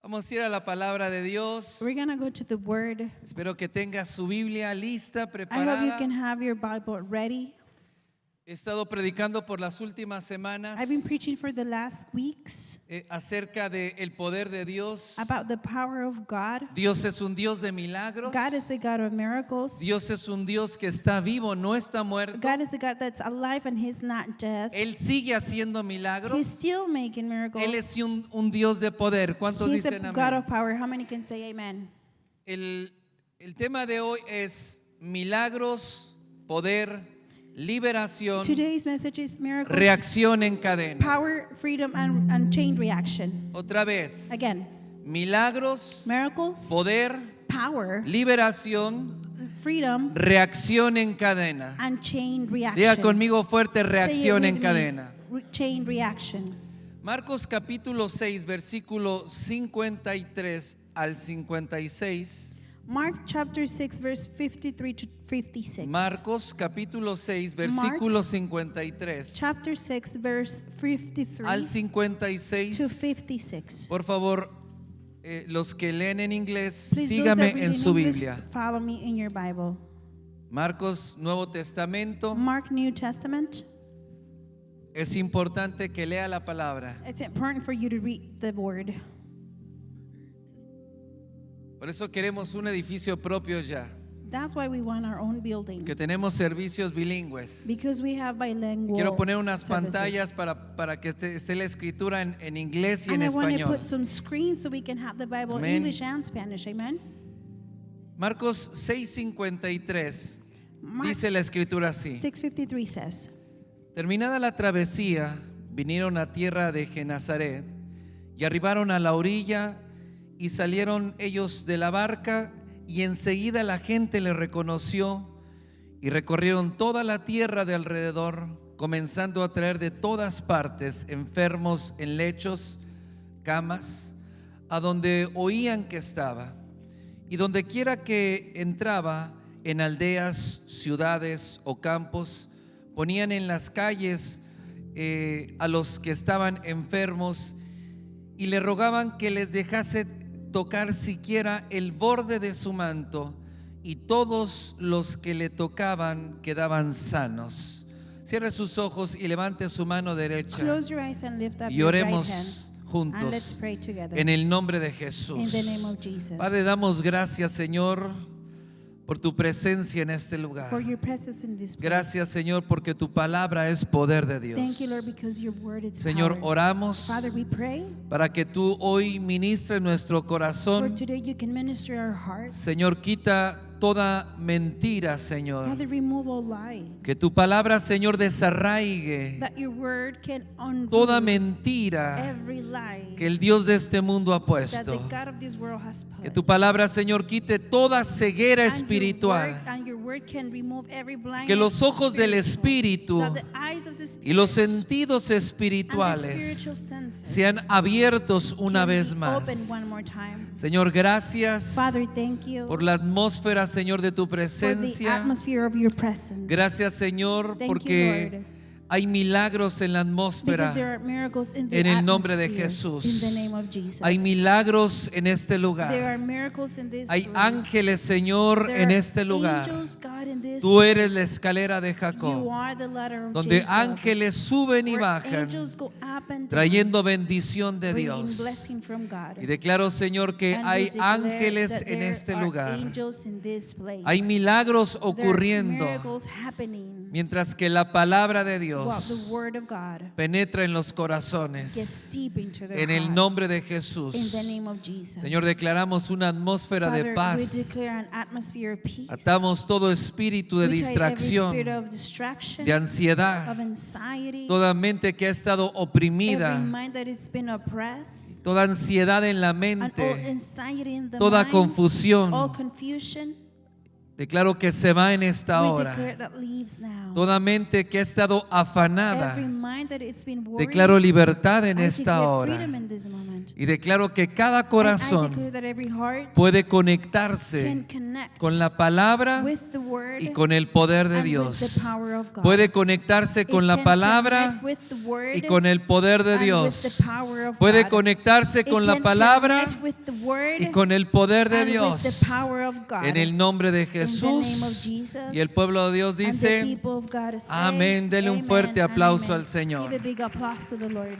Vamos a ir a la palabra de Dios. We're going to go to the Word. Espero que tenga su Biblia lista, I hope you preparada. can have your Bible ready. He estado predicando por las últimas semanas I've been preaching for the last weeks acerca del poder de Dios. about the power of God. Dios es un Dios de milagros. God is a God of miracles. Dios es un Dios que está vivo, no está muerto. God is a God that's alive and He's not dead. Él sigue haciendo He's milagros. still making miracles. Él es un Dios de poder. ¿Cuántos He's dicen a God amén? of power. How many can say amen? El tema de hoy es milagros, poder, liberación, Today's message is miracles, reacción en cadena. power, freedom, and chain reaction. Otra vez. Again, Milagros, miracles, poder, power, liberación, freedom, reacción en cadena. and chain reaction. Diga conmigo fuerte, Say it reacción with en me. cadena. Chain reaction. Marcos capítulo 6, versículo 53 al 56. Mark chapter 6 verse 53 to 56. Marcos capítulo 6, versículo 53 Chapter 6 verse 53 al to 56. 56. Por favor, los que leen en inglés, Please, those sígame that read en in su English, Biblia. follow me in your Bible. Marcos, Nuevo Testamento. Mark New Testament. Es importante que lea la palabra. It's important for you to read the word. Por eso queremos un edificio propio ya. That's why we want our own building. Que tenemos servicios bilingües. Because we have bilingual Quiero poner unas services. pantallas para que esté la escritura en inglés y en And I want to español. put some screens so we can have the Bible in Amén. English and Spanish. Amen. Marcos 6:53 Mark dice la escritura así. 6:53 says, Terminada la travesía, vinieron a tierra de Genazaret y arribaron a la orilla y salieron ellos de la barca y enseguida la gente le reconoció y recorrieron toda la tierra de alrededor, comenzando a traer de todas partes enfermos en lechos, camas, a donde oían que estaba. Y donde quiera que entraba, en aldeas, ciudades o campos, ponían en las calles a los que estaban enfermos y le rogaban que les dejase tocar siquiera el borde de su manto, y todos los que le tocaban quedaban sanos. Cierre sus ojos y levante su mano derecha close your eyes and lift up y your right hand. oremos juntos And let's pray together. en el nombre de In Jesús. the name of Jesus. Padre, damos gracias, Señor, por tu presencia en este lugar. For your presence in this place. Gracias, Señor, porque tu palabra es poder de Dios. Thank you, Lord, because your word is Señor, power. oramos Father, we pray. para que tú hoy ministres nuestro For corazón. today you can minister our hearts. Señor, quita toda mentira, Señor. Father, remove all lie. Que tu palabra, Señor, desarraigue That your word can undo toda mentira every lie que el Dios de este mundo ha that the puesto. God of this world has put. Que tu palabra, Señor, quite toda ceguera And espiritual. your word can remove every blindness Que los ojos del spiritual. Espíritu That the eyes of the y los Spirit sentidos and the espirituales spiritual senses sean abiertos una can vez be más. open one more time. Señor, gracias Father, thank you por la atmósfera, Señor, de tu for the presencia. atmosphere of your presence. Gracias, Señor, Thank porque you, Lord. hay milagros en la atmósfera. Because there are miracles in the En el nombre de atmosphere, Jesús. in the name of Jesus. Hay milagros en este There lugar. are miracles in this Hay place. ángeles, Señor, There en are este lugar. angels, God, in this Tú place. eres la escalera de You Jacob, are the ladder of donde Jacob, ángeles suben y where bajan, angels go up and down, trayendo bendición de bringing Dios. blessing from God. Y declaro, Señor, que And we hay declare ángeles that en there este are lugar. angels in this place. Hay milagros There are ocurriendo miracles happening mientras que la palabra de while Dios the word of God penetra en los corazones. gets deep into their En el heart. nombre de Jesús. In the name of Jesus. Señor, declaramos una atmósfera Father, de we paz. declare an atmosphere of peace. Atamos todo espíritu de We tie every distracción, spirit of distraction, de ansiedad, of anxiety, toda mente que ha estado every oprimida, mind that it's been oppressed, toda ansiedad en la and all mente, anxiety in the toda mind, confusión. all confusion. Declaro que se va en esta We hora. declare that leaves now. Toda mente que ha estado afanada, Every mind that it's been worried, declaro libertad en I esta declare hora. freedom in this moment. movement. Y declaro que cada And I corazón declare that every heart puede can conectarse connect con la palabra with the word y con el poder de and with Dios. the power of God. Puede conectarse It con la can palabra connect with the word y con el poder de and Dios. with the power of Puede God. conectarse It con la can palabra connect with the word y con el poder de and with Dios. the power of God. En el nombre de In the name of Jesús. Jesus. Y el pueblo de Dios And the dice, people of God say, amén. Dele un amen fuerte and aplauso amen. al Señor. Give a big applause to the Lord.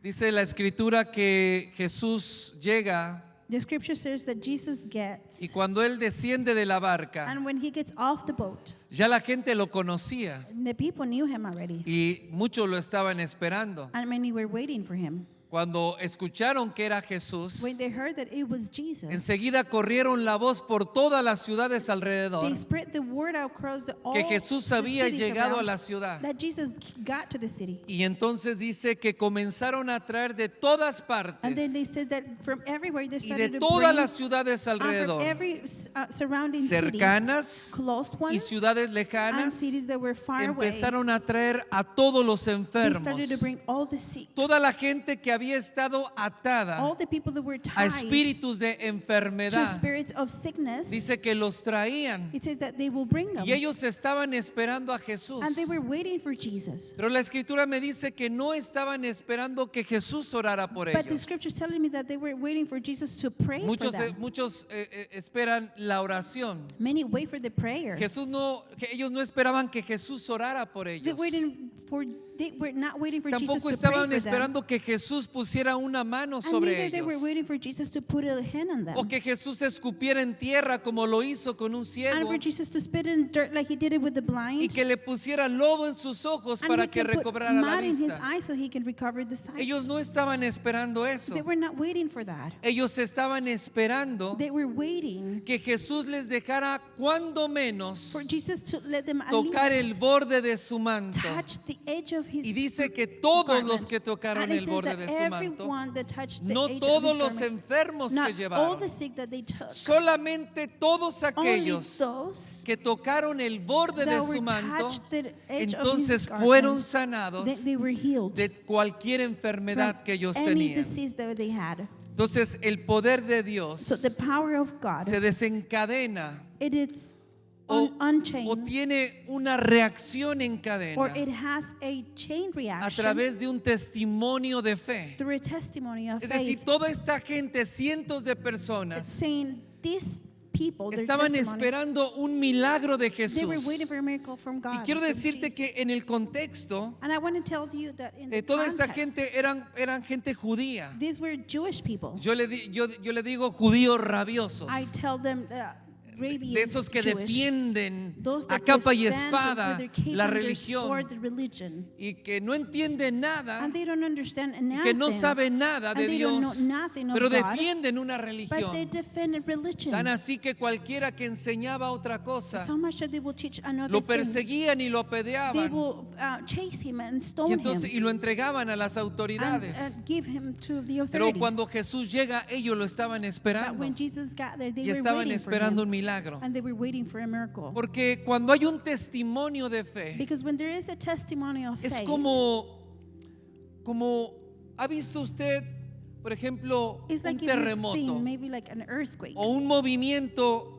Dice la escritura que Jesús llega The scripture says that Jesus gets, y cuando Él desciende de la barca, and when he gets off the boat, ya la gente lo conocía the people knew him already, y muchos lo estaban esperando. and many were waiting for him. Cuando escucharon que era Jesús, When they heard that it was Jesus, enseguida corrieron la voz por todas las ciudades alrededor they spread the word out across all que Jesús the había cities llegado a around, la ciudad. that Jesus got to the city. Y entonces dice que comenzaron a traer de todas And then partes they said that from everywhere they y started de to todas bring las ciudades out from alrededor, every surrounding cercanas cities, close y ones, ciudades and lejanas, cities that were far away. empezaron a traer a todos los They enfermos. started to bring all the sick, Toda la gente que había estado atada all the people that were a tied espíritus de to enfermedad, spirits of sickness. dice que los traían It says that they will bring them, y ellos estaban esperando a Jesús. and they were waiting for Jesus. Pero la escritura me dice que no estaban esperando que Jesús orara por But the ellos. scripture's telling me that they were waiting for Jesus to pray Muchos, for them. esperan la oración. Many wait for the prayer. Ellos no esperaban que Jesús orara por ellos. They were not waiting for Jesus Tampoco to pray estaban for them. esperando que Jesús pusiera una mano And sobre neither they were ellos. waiting for Jesus to put a hand on them. O que Jesús escupiera en tierra como lo hizo con un And ciego. for Jesus to spit in dirt like he did it with the blind. Y que le pusiera lodo en sus ojos And para he que could put recobrara la mud in his vista. eyes so he can recover the sight. Ellos no estaban esperando eso. They were not waiting for that. Ellos estaban esperando They were waiting que Jesús les dejara cuando menos for Jesus to let them at tocar el least borde de su manto. touch the edge of his Y dice que todos garment. los que tocaron And it el says borde that de su manto, everyone that touched the no edge of todos his los garment, enfermos not que all llevaron, the sick that they took, solamente todos only aquellos those que tocaron el borde de that su were manto, touched the edge of entonces his fueron garment, sanados they were healed de cualquier enfermedad from que ellos any tenían. disease that they had. Entonces el poder de Dios So the power of God, se desencadena it is o unchained, tiene una reacción en or cadena it has a chain a reaction través de un testimonio de fe. through a testimony of Es decir, faith, toda esta gente, cientos de personas, saying these people, their estaban testimony, esperando un milagro de they were Jesús. waiting for a miracle from Y God. quiero from decirte Jesus. que en el contexto, And I want to tell you that in the toda esta context, gente eran gente judía. these were Jewish people. Yo le digo judíos rabiosos, I tell them de esos que Jewish, defienden those a that capa y defend espada with their cape la and their religión sword, the religion. y que no entienden nada And they don't understand y nothing. que no saben nada And de they don't know Dios, nothing of pero God, defienden una but they religión. defend a religion. Tan así que cualquiera que enseñaba otra cosa So much that they will teach another lo thing. perseguían y lo They apedreaban will chase him and y stone entonces y him lo entregaban a las and autoridades. give him to the Pero authorities. cuando Jesús llega, ellos lo estaban But esperando when Jesus got there, they y were estaban waiting for esperando him. un milagro. And they were waiting for a miracle. Porque cuando hay un testimonio de fe, Because when there is a testimony of es faith, como ¿ha visto usted, por ejemplo, it's un like if you've terremoto seen maybe like an earthquake o un movimiento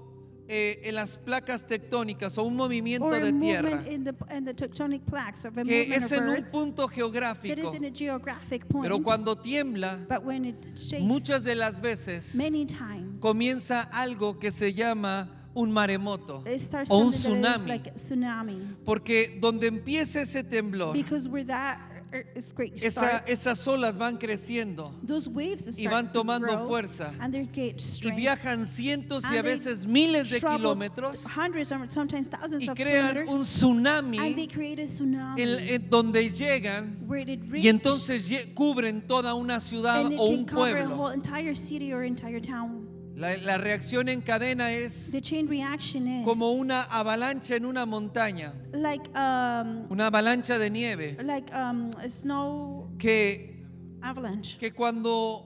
en las placas tectónicas o un movimiento or a de tierra movement in the tectonic plaques of a que movement es of en un earth punto that geográfico, is in a geographic point, pero cuando tiembla, but when it shakes, muchas de las veces many times comienza algo que se llama un maremoto it starts o un something that is tsunami, like a tsunami. porque donde empieza ese temblor, Because where that earthquake starts, esas olas van creciendo those waves start y van to tomando grow, fuerza and they get y strength, viajan cientos y and a they veces miles de travel kilómetros hundreds or sometimes thousands y of crean kilometers, un tsunami and they create a tsunami en donde llegan where it y reaches, entonces cubren toda una ciudad and it o can un cover a pueblo. whole entire city or entire town. La reacción en cadena es The chain reaction is como una avalancha en una montaña, like una avalancha de nieve a snow que avalanche. cuando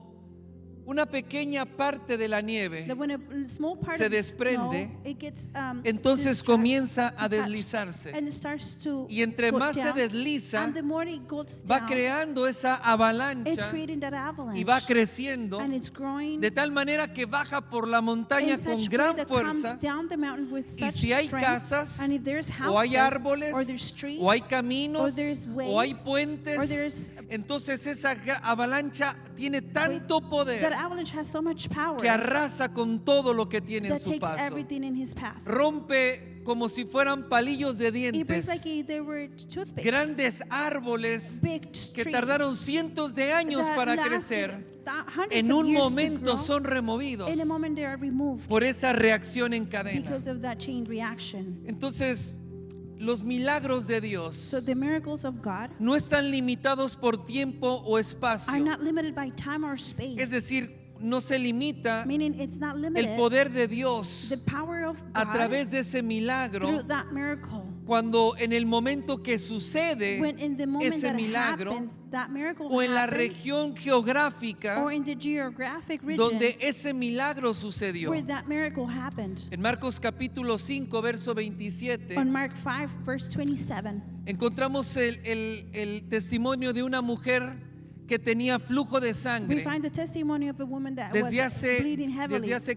una pequeña parte de la nieve that when a small part se of the snow, desprende, it gets entonces discharged, comienza a detached, deslizarse. and it starts to Y entre go más se down, desliza, and the more it goes va down, creando esa it's avalancha creating that avalanche, y va creciendo and it's growing de tal manera que baja por la montaña in con such way gran that fuerza. comes down the mountain with Y such si hay strength, casas, and if there's o hay houses, árboles, or there's trees, o hay or caminos, there's o hay ways, puentes, or there's entonces esa avalancha tiene ways, tanto that poder avalanche has so much power que arrasa con todo lo que tiene en that su takes paso. everything in his path. Rompe como si fueran palillos de It breaks dientes like they were toothpicks. grandes árboles Big que trees tardaron cientos de años that para lasted crecer. hundreds En of un years to momento grow. son removidos In a moment they are removed por esa reacción en cadena. because of that chain reaction. Entonces, los milagros de Dios So the miracles of God no están limitados por tiempo o are espacio. not limited by time or space. Es decir, no se limita Meaning it's not limited. el poder de Dios The power of a God través de ese milagro through that miracle. cuando en el momento que sucede When in the moment ese that milagro happens, that miracle o en la happens, región geográfica or in the geographic region donde ese milagro sucedió. where that miracle happened. En Marcos capítulo 5, verso 27, On Mark 5, verse 27, encontramos el testimonio de una mujer que tenía flujo de we sangre find the testimony of a woman that desde was bleeding heavily hace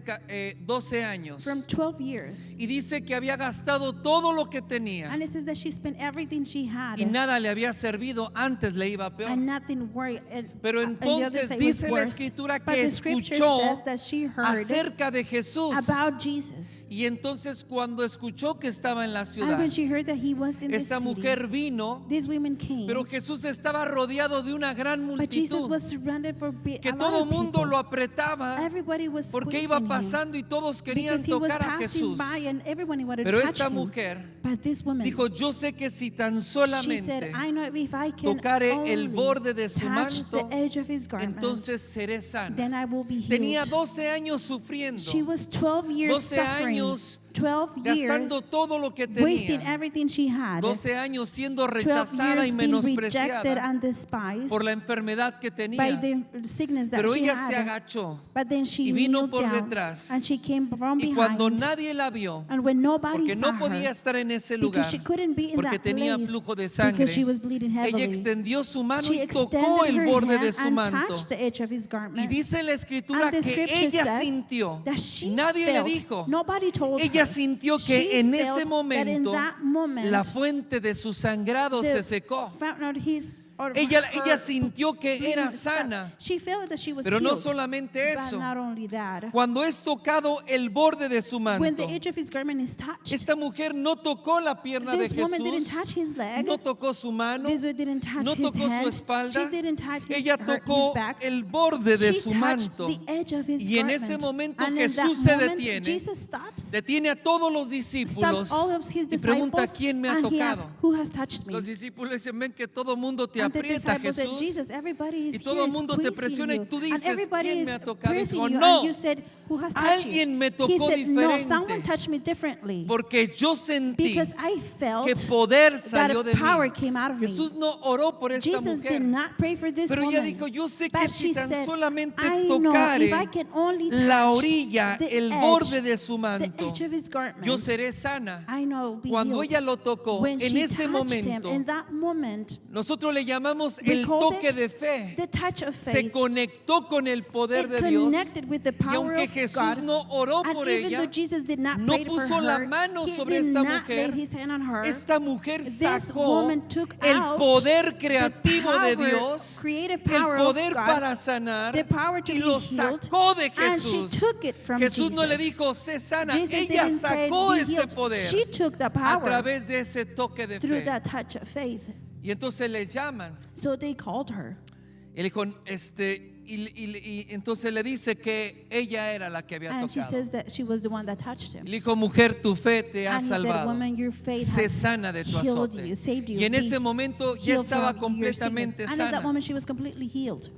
12 años. from 12 years. Y dice que había gastado todo lo que tenía And it says that she spent everything she had y nada le había servido, antes le iba peor. and nothing worried. Pero And the other entonces side was dice la worse. escritura But que the scripture escuchó says that she heard acerca de Jesús. about Jesus. Y entonces cuando escuchó que estaba en la And ciudad, when she heard that he was in the esta city, mujer vino, these women came. pero Jesús estaba rodeado de una gran But Jesus multitud was surrounded for que a lot todo of mundo people. lo apretaba Everybody was porque iba squeezing him pasando y todos querían because he was tocar a passing Jesús. by and everyone wanted Pero to touch esta him. mujer But this woman, dijo, yo sé que si tan she said, solamente I know if I can tocare only el borde de su touch manto, the edge of his garment, entonces seré sana. then I will be Tenía healed. 12 años sufriendo, She was 12 years 12 suffering, años 12 years gastando todo lo que wasting tenía, everything she had, 12 años siendo 12 rechazada y years being rejected menospreciada and despised por la enfermedad que by tenía. the sickness that Pero she ella had. se agachó But then she y vino kneeled por down detrás. and she came from Y cuando behind. nadie la vio, And when nobody porque saw no podía her, estar en ese because lugar, she couldn't be in porque that tenía place, flujo de because sangre, she was bleeding ella heavily, extendió su mano she y tocó extended el her borde hand de su and manto. touched the edge of his Y garment. dice la escritura And the que scripture ella says sintió, that she nadie le felt, dijo, nobody told ella her. sintió She que en felt ese that in momento that moment, la fuente de su sangrado the se secó. fountain of his or Ella her sintió que bleeding era stopped. sana. She felt that she was Pero no healed. solamente eso, But not only that, cuando es tocado el borde de su when the manto, edge of his garment is touched, esta mujer no tocó la pierna de this woman didn't Jesús, touch his leg. no tocó su mano, This one didn't touch no his tocó hand. su espalda, She didn't touch his, ella tocó his back. el borde de She su touched manto. the edge of his Y en garment. ese momento And in that Jesús se moment, detiene, Jesus stops, detiene a todos los discípulos stops all of his y pregunta disciples, quién me ha and he asks, tocado. who has touched me? Los discípulos dicen, ven que todo mundo te And the aprieta, disciples said, Jesús. Jesus, everybody is Y todo here mundo te squeezing presiona y you. tú And dices, everybody ¿quién is me ha tocado? Y pressing dijo, you. no, And you said, who has touched you? alguien me He tocó said, no, diferente. someone touched me differently. Porque yo sentí Because I felt que poder salió that de power mí. came out of me. Jesús no oró por esta Jesus mujer, did not pray for this pero woman. ella dijo, yo sé que But si she tan said, solamente I know tocare if I can only la touch orilla, the el edge, borde de su the manto, edge of his garment, yo seré sana. I know I'll be Cuando healed. ella lo tocó, When en she ese touched momento, him, in that moment, nosotros le llamamos we el called toque it de fe. the touch of Se faith. conectó con el poder It de Dios. connected with the Y power aunque of Jesús God. no oró And por even ella, though Jesus did not no pray for puso la her, mano he sobre did esta not lay mujer, his hand on her. esta mujer This sacó woman took el out poder the creativo de power, Dios, creative el power of poder God, para sanar, the power to y be lo healed, sacó de and she Jesús. took it from Jesús no le Jesus. dijo, sé sana, Jesus ella didn't say, sacó "Be ese healed." poder She took the a power través de ese toque de through fe. that touch of faith. Y entonces le llaman. So they called her. Y le dijo, y entonces le dice que ella era la que había And she tocado. says that she was the one that touched him. Y le dijo, mujer, tu fe te ha And he said, salvado. woman, your faith Sé has sana de tu healed azote. you, saved you. Y en ese Be momento ya healed estaba from your completamente sickness. And at that sana. moment she was completely healed.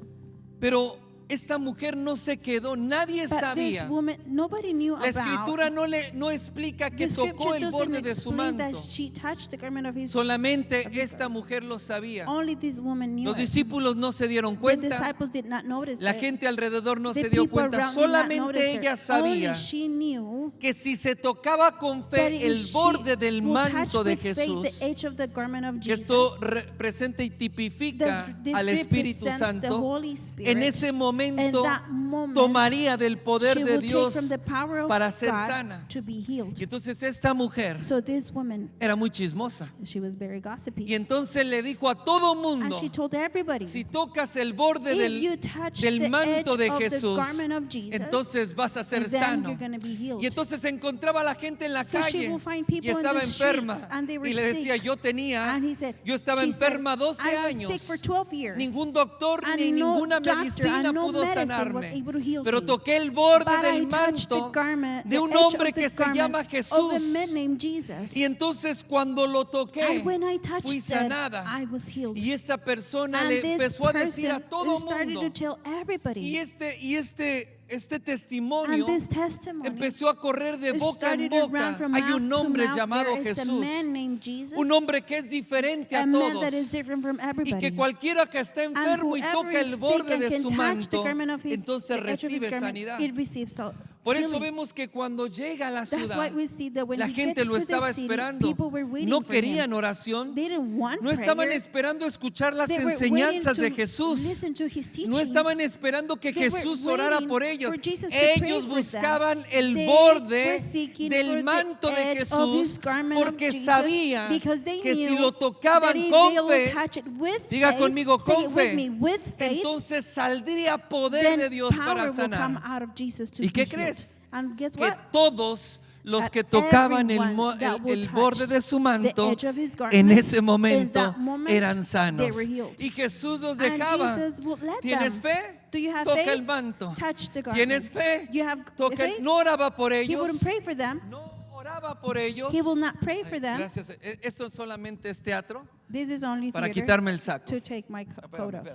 Pero esta mujer no se quedó, nadie But this sabía. woman, nobody knew La escritura about. no explica que The tocó scripture el doesn't borde de su explain manto. that she touched the garment of his. Solamente of his esta garment. mujer lo sabía. Only this woman knew Los it. discípulos no se dieron The cuenta. disciples did not notice La it. gente alrededor no The se dio people cuenta. around did not Solamente notice ella it. sabía Only she knew que si se tocaba con that fe if el she borde del would manto touch de with faith Jesús, the edge of the garment of que esto Jesus, representa y tipifica this al Espíritu represents the Santo, Holy Spirit. en ese In momento that moment, tomaría del poder she de will Dios take from the power of para ser God sana. to be healed. Y entonces esta mujer So this woman, era muy chismosa. she was very gossipy. Y entonces le dijo a todo And mundo, she told everybody, si tocas el borde if you touch del the manto edge de of the Jesús, garment of Jesus, entonces vas a ser then sano. you're going to be healed. Y entonces encontraba a la gente en la So she calle will find people y in estaba the enferma. streets, and they were Y le decía, sick. yo And he said, estaba she said, enferma 12 I was años. sick for 12 years. Ningún doctor And ni no ninguna doctor medicina and no pudo medicine was sanarme. able to heal Pero me. toqué el borde But I del touched the manto garment, de the un edge hombre of the que se garment llama of a Jesús. man named Jesus. Y entonces cuando lo toqué, And when I fui touched sanada. that, I was healed. Y esta persona And le this empezó a decir a person todo started mundo. to tell everybody. Y este And testimonio this testimony empezó a correr de boca en started to run boca. from Hay mouth un to hombre mouth. llamado There is a Jesús, man named Jesus, un hombre que es diferente a a man todos, that is different from y everybody. que cualquiera que está enfermo y whoever toca is el sick borde and de can su touch the manto, garment of his- entonces the edge of his recibe garment, sanidad. it receives Por eso healing. vemos que cuando llega a la That's ciudad, why we see that when la he gente gets lo to the estaba city, esperando. people were waiting No for querían him. oración, They didn't want no estaban prayer. esperando escuchar las They were enseñanzas de waiting to Jesús. listen to his teachings. No estaban esperando que They were Jesús orara waiting por ellos. for Jesus to pray Ellos for them. buscaban el They borde were seeking for del the manto de edge of his Jesús garment of porque Jesus, sabían because they que si knew lo that tocaban if con they will fe, touch it with diga faith, conmigo, say con it fe, with me, with faith, entonces saldría poder then de Dios power para will come sanar. out of Jesus to ¿Y be qué healed. crees? And guess Que what? todos los That que tocaban everyone that will el touch borde de su manto, the edge of his garment, en ese in momento that moment, eran sanos. they were healed. Y Jesús los And dejaba. Jesus would let ¿Tienes them. fe? Do you have Toca faith? el manto. Touch the ¿Tienes garment. fe? You have Toca faith? no oraba por He ellos. wouldn't pray for them. No oraba por ellos. He will not pray for them. Gracias. Esto solamente es teatro This is only para theater quitarme el saco. to take my coat off.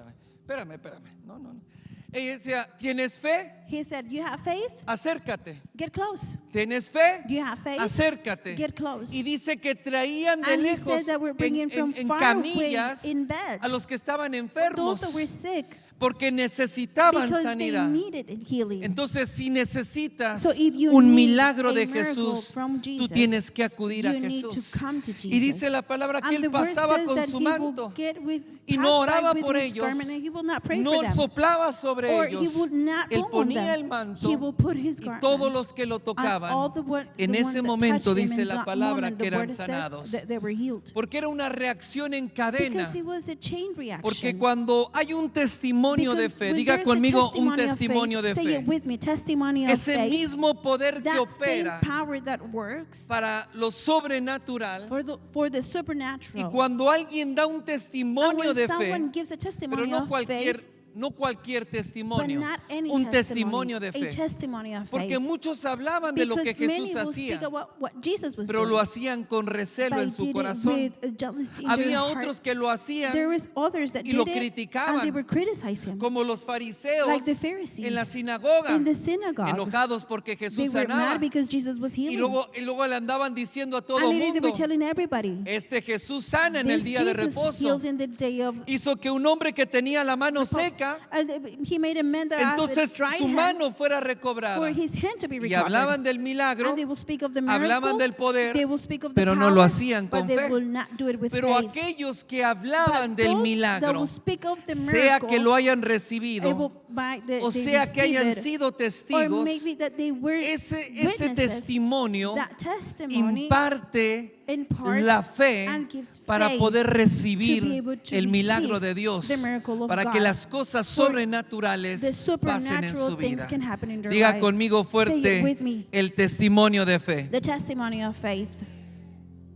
Espérame. No. Ella decía, ¿tienes fe? He said, you have faith? Acércate. Get close. ¿Tienes fe? Do you have faith? Acércate. Get close. Y dice que traían de And he lejos said that we're bringing from en far away camillas in beds a los que estaban those enfermos that were sick porque necesitaban because sanidad. they needed healing. Entonces, si necesitas So if you un need milagro a de miracle Jesús, from tú Jesus, tienes que acudir a you need to Jesús. come to Jesus. Y dice la palabra que And él the word pasaba says con that su he will manto get with, y pass no by oraba with por his ellos, garment, and he will not pray no for them. soplaba sobre Or he ellos. would not Él blow on ponía them. el manto He will put his y garment. todos los que lo And tocaban, all the en ones ese that momento touched him dice in la that palabra moment, que the eran word says sanados. that they were healed. Porque era una reacción en cadena. Because it was a chain reaction. Porque cuando hay un testimonio de Because fe, when diga there's a conmigo un testimony of testimonio de faith, say fe. it with me, testimony of Ese faith, mismo poder que that opera same power that works para lo sobrenatural. for the supernatural. Y cuando alguien da un And testimonio when de someone fe, gives a pero testimony no of faith, cualquier but testimonio, not any un testimony, testimonio de a fe. testimony of Porque faith. muchos hablaban de lo que Because many Jesús will hacía, speak about what Jesus was pero doing, lo hacían con recelo but en he su did it corazón. with a jealousy in Había their otros hearts. que lo hacían There was others that y did lo it, and they criticaban, would criticize him, como los fariseos like the Pharisees en la sinagoga, in the synagogue. enojados porque They Jesús were sanaba. mad because Jesus was Y healing. luego le andaban diciendo a todo And el they mundo, were telling everybody, este Jesús sana en el this día de Jesus reposo. heals in the day of Hizo que un hombre que tenía la mano seca, he made a man that has a entonces dry su hand mano fuera recobrada. for his hand to be Y recovered. hablaban del milagro, And they will speak of the miracle, hablaban del poder, they will speak of the pero no power, lo hacían con but they fe. will not do it with pero faith. aquellos que hablaban But del those that milagro, will speak of the sea que miracle, lo hayan recibido, o they sea que receive hayan it, sido or testigos, maybe that they were ese witnesses, testimonio that testimony imparte imparts la fe and gives para faith poder to be recibir able to el milagro receive de Dios, the miracle of para que God. las cosas For sobrenaturales the pasen en supernatural su things vida. can happen in their Diga lives. conmigo Say it with fuerte me. el testimonio de fe. The testimony of faith.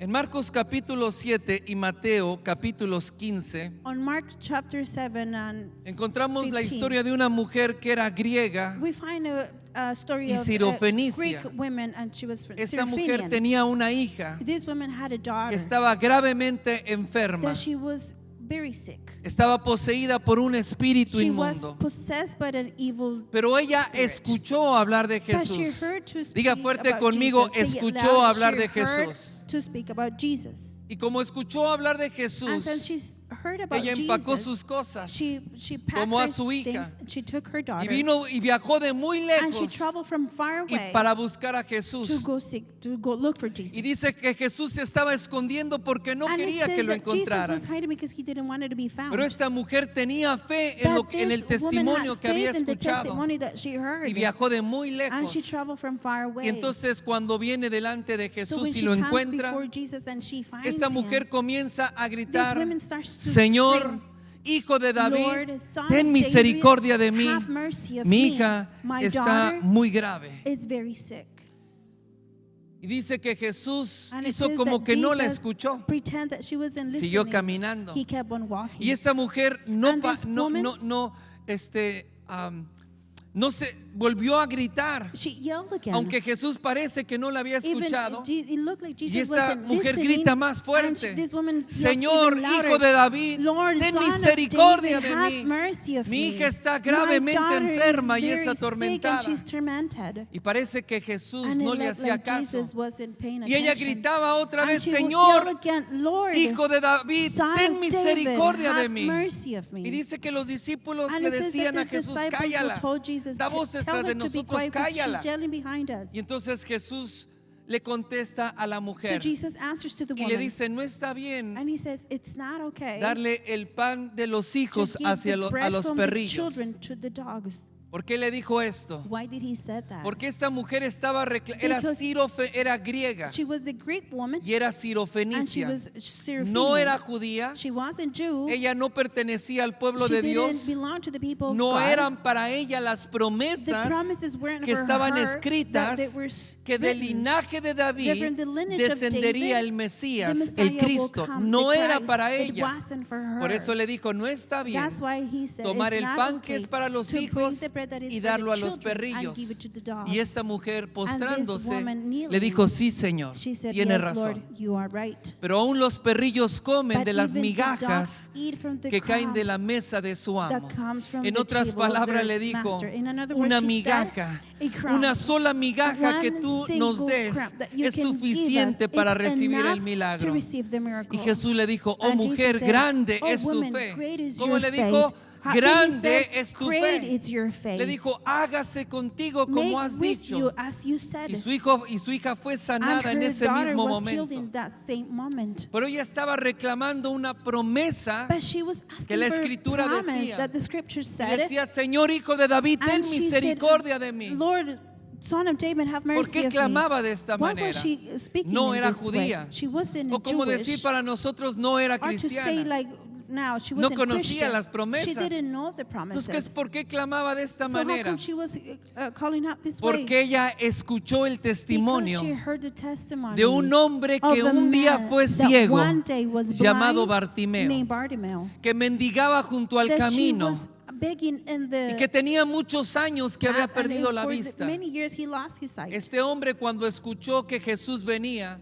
En Marcos capítulo 7 y Mateo capítulos 15 On Mark chapter 7, and encontramos la 15. historia de una mujer que era griega. we find a story Y of sirofenicia. Greek women, and she was Esta mujer Syrophoenician. tenía una hija This woman had a que daughter estaba gravemente enferma. that she was very sick. Estaba poseída por un espíritu She was inmundo. possessed by an evil Pero ella spirit. escuchó hablar de But she Jesús. heard to speak Diga fuerte about conmigo, Jesus. Say it escuchó loud. hablar She de heard Jesús. to speak about Jesus. Y como escuchó hablar de And Jesús, since she's heard about ella empacó Jesus, sus cosas she packed tomó a her su hija things, she took her y daughter, vino y viajó de muy and she lejos traveled from far y away para buscar a Jesús. to go look for Jesus. Y dice que Jesús se estaba escondiendo porque no And it quería says que lo that Jesus encontraran. was hiding because he didn't want it to be found. Pero esta mujer tenía fe en, But en el this woman testimonio had que había faith in the escuchado testimony that she heard, y viajó de muy and lejos. she traveled from far away. Y entonces cuando viene delante de So Jesús when y she lo comes encuentra, before Jesus and she finds esta mujer him, comienza a this gritar: woman starts to Señor, scream, Hijo de David, Lord, son ten of misericordia de David, mí. have mercy of Mi me. hija My está daughter muy grave. is very sick. Y dice que Jesús And it hizo says como that que no la Jesus escuchó. pretend that she wasn't Siguió listening. caminando. He kept on walking. Y esta mujer no, And this woman- no se volvió a gritar, She yelled again. aunque Jesús parece que no la había Even escuchado. it looked like Y Jesus esta wasn't mujer listening, grita más and fuerte: this woman yells Señor, even louder, Hijo de David, Lord, ten Son of misericordia David, de have mí. mercy of Mi me. hija está My gravemente daughter enferma is y es very atormentada. sick and she's tormented. Y parece que Jesús And no it le looked hacía like caso. Jesus wasn't paying Y ella attention. gritaba otra And vez: she would yell Señor, again, Lord, Hijo de David, Son ten of misericordia David, de have mí. mercy of me. Y dice que los discípulos And le it says decían that a the Jesús: disciples cállala, told Jesus, da voces tell tras de her to be nosotros, quiet because she's cállala. yelling behind us. Y entonces Jesús le contesta a la So mujer Jesus answers to the y woman, le dice: no está bien and he says, it's not okay darle el pan de los to hijos give hacia the a bread los from the perrillos. children to the dogs. ¿Por qué le dijo esto? Why did he say that? Porque esta mujer estaba era griega She was a Greek woman y era and she sirofenicia. was Syrophoenician. No era judía. She wasn't Jew. Ella no pertenecía al pueblo She de didn't Dios. belong to the people of No God. eran para ella las The promesas promises weren't que for estaban her, escritas that they were que del written, linaje de that David from the lineage of descendería David, el Mesías, the Messiah el will Cristo. come, No the era Christ. para It ella. wasn't for her. Por eso le dijo: no está bien That's why he said, tomar it's el not pan que okay es para los to bring hijos the bread that is y for the darlo a los children perrillos. and give it to the dogs. Y esta mujer, postrándose, woman kneeling, le dijo: sí, Señor, She said, tiene yes, razón. Lord, you are right. Pero aún los perrillos comen But de las even the migajas dogs eat from the que caen de la crumbs mesa de su amo. that comes from En the otras table of palabras their le dijo: master. In another una words, she said, migaja, a crumb, una sola migaja que one tú nos single des crumb that you es can give suficiente us, para it's recibir enough el milagro. to receive the miracle. Y Jesús le dijo: oh And Jesus mujer, said, grande "Oh, es tu woman, fe. great is ¿Cómo your le faith." dijo? How did he Grande say, es tu great fe. is your faith. Le dijo: hágase contigo como Make has with dicho. you as you said. Y su hija fue And sanada en her ese daughter mismo was healed momento. in that same moment. Pero ella estaba reclamando una promesa But she was que asking la for a escritura promise decía. that the scripture Y said. decía: Señor, Hijo de David, ten And she misericordia said, de mí. Lord, Son of David, have ¿Por mercy qué of me. clamaba de esta Why manera? was she speaking No in era this way? judía. She wasn't O como Jewish. decir para nosotros, no era Or to say cristiana. like now, she No wasn't conocía Christian. las promesas. She didn't know the promises. Entonces, ¿por qué clamaba de esta So how manera? come she was calling out this way? Porque ella escuchó el testimonio Because she heard the testimony de un hombre of que a un día man fue that ciego, one day was llamado blind, Bartimeo, named Bartimeo, que mendigaba junto al that she camino was begging in the y que tenía muchos años que había path, and perdido la for vista. many years he lost his sight. Este hombre, cuando escuchó que Jesús venía,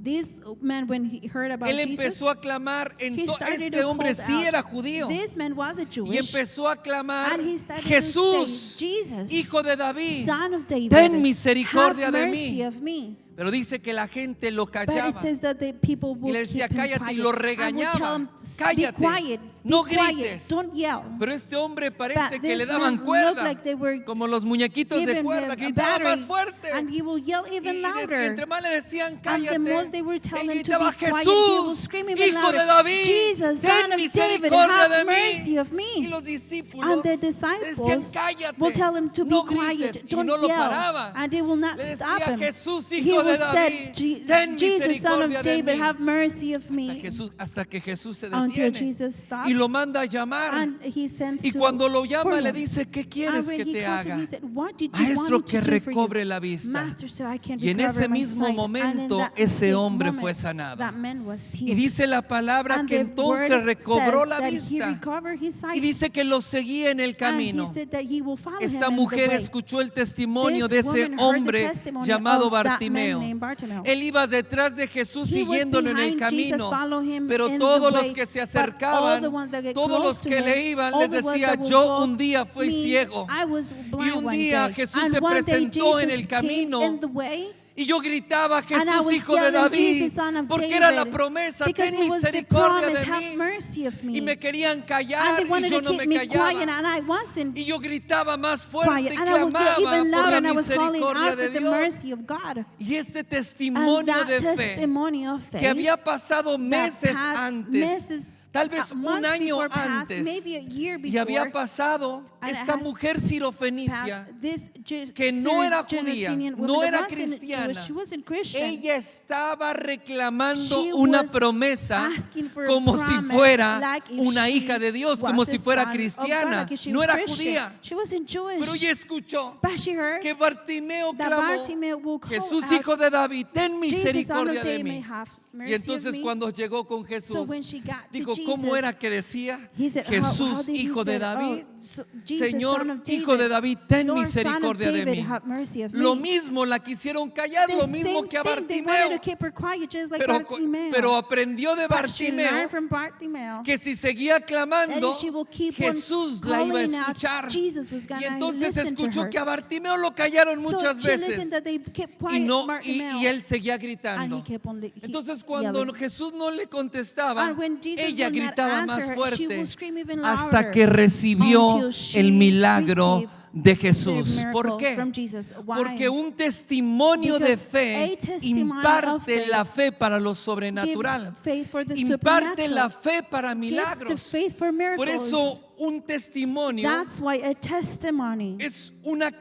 This man, when he heard about él Jesus, empezó a clamar he started este to hombre call sí out. era judío. This man was a Y Jewish, empezó a clamar: and he started Jesús, to say, Jesus, Hijo de David, Son of David, ten misericordia have de mercy mí. of me. Pero dice que la gente lo But it callaba says that the people y would le decía: keep him cállate, y quiet. lo I would regañaba. tell him, Cállate, be quiet, no be quiet, grites. don't yell. Pero este hombre parece But que le this daban man cuerda, looked like they were como los muñequitos de giving cuerda, him a gritaba battery, más fuerte. and he will yell even Y louder. entre más le decían And the cállate, most they were él telling him to gritaba: be quiet, he will Jesús, scream even Hijo de louder, David, Jesus, ten Son of David, misericordia de have mí. mercy of Y me. los discípulos And the le decían: disciples cállate, will tell him to be no quiet, grites, y don't no lo yell, paraba. and they will not Le stop decía: him. Jesús, He Hijo de will David, say, ten Jesus, Son of misericordia de David, mí. have mercy of me. Hasta que Jesús se Until detiene Jesus stops, y lo manda a llamar. and he sends Y to cuando lo llama for le him. dice: ¿qué And quieres when que he te calls him, haga? he said, what did you want Maestro, me que to do for you? recobre la vista. Master, so I can Y en recover ese my mismo sight. momento, And in that ese same hombre moment, fue sanado. that man was Y healed. dice la palabra And que the entonces word recobró says la that he vista. recovered his his side. Y dice que lo seguía en el And camino. he said that he will follow him Esta in the mujer way. escuchó el testimonio de This ese woman heard the hombre testimony llamado of that man Bartimeo. named Bartimaeus. Él iba detrás de Jesús He was siguiéndolo en el behind Jesus, camino. follow him Pero in todos the los way, que se but all acercaban, the ones that get todos close los to que him, le iban, all les the ones decía, that will yo go, un día fui "Me, ciego. I was blind un one día day." Jesús And se one day presentó en Jesus el came camino. in the way. Y yo gritaba, And I Jesús, was hijo de yelling, David, "Jesus, son of porque era la David," promesa, because ten it was the misericordia promise, de have mí. mercy of me. Y me querían And callar they y wanted yo to no keep me me quiet, callaba. and I wasn't Y yo gritaba más quiet. fuerte y And I would get clamaba even por louder, la and I was calling misericordia out de for the Dios. mercy of God. Y este And testimonio that de fe testimony of faith que había pasado that meses passed antes, meses, tal vez un months año before passed, antes, maybe a year y había before, pasado and it esta has mujer sirofenicia passed, this que no era judía, Syrian woman no that era wasn't cristiana. Jewish, she wasn't Christian. Ella estaba reclamando She una was promesa asking for a como si promise, fuera like if una she hija de Dios, was como a si fuera son of God, cristiana. like if she No was era Christian. judía, She wasn't Jewish. pero ella escuchó But she heard que Bartimeo that clamó, Bartimaeus will call Jesús, out, hijo de David, ten "Jesus, son of misericordia de David, may mí. have mercy Y of entonces me." cuando llegó con So Jesús, when she got to dijo, Jesus, ¿cómo era que decía? he said, how Jesús, did he hijo de say, David, Jesus, Señor, son of hijo de David, ten Lord, son of misericordia de David, mí. have mercy of Lo me. mismo la quisieron callar, The lo mismo same que a thing, they wanted to Bartimeo. keep her quiet, just like Pero, Bartimaeus. pero aprendió de But she Bartimeo learned from Bartimaeus que si seguía that clamando, if she will keep on Jesús la iba a calling out, escuchar. Jesus was Y gonna entonces listen to escuchó her. que a Bartimeo lo callaron muchas So she veces. listened that they kept Y, quiet no, Bartimaeus, y él seguía and gritando. he kept on Entonces cuando yelling. Jesús no le contestaba, And when Jesus ella would not gritaba answer más her, she fuerte would scream even hasta louder que recibió until she el milagro received de the Jesús. miracle ¿Por qué? from Jesus. Why? Porque un testimonio de Because fe a testimony of imparte faith la fe para lo sobrenatural. gives faith for the Imparte supernatural. la fe para Gives the milagros. faith for miracles. Por eso un testimonio That's why a testimony es una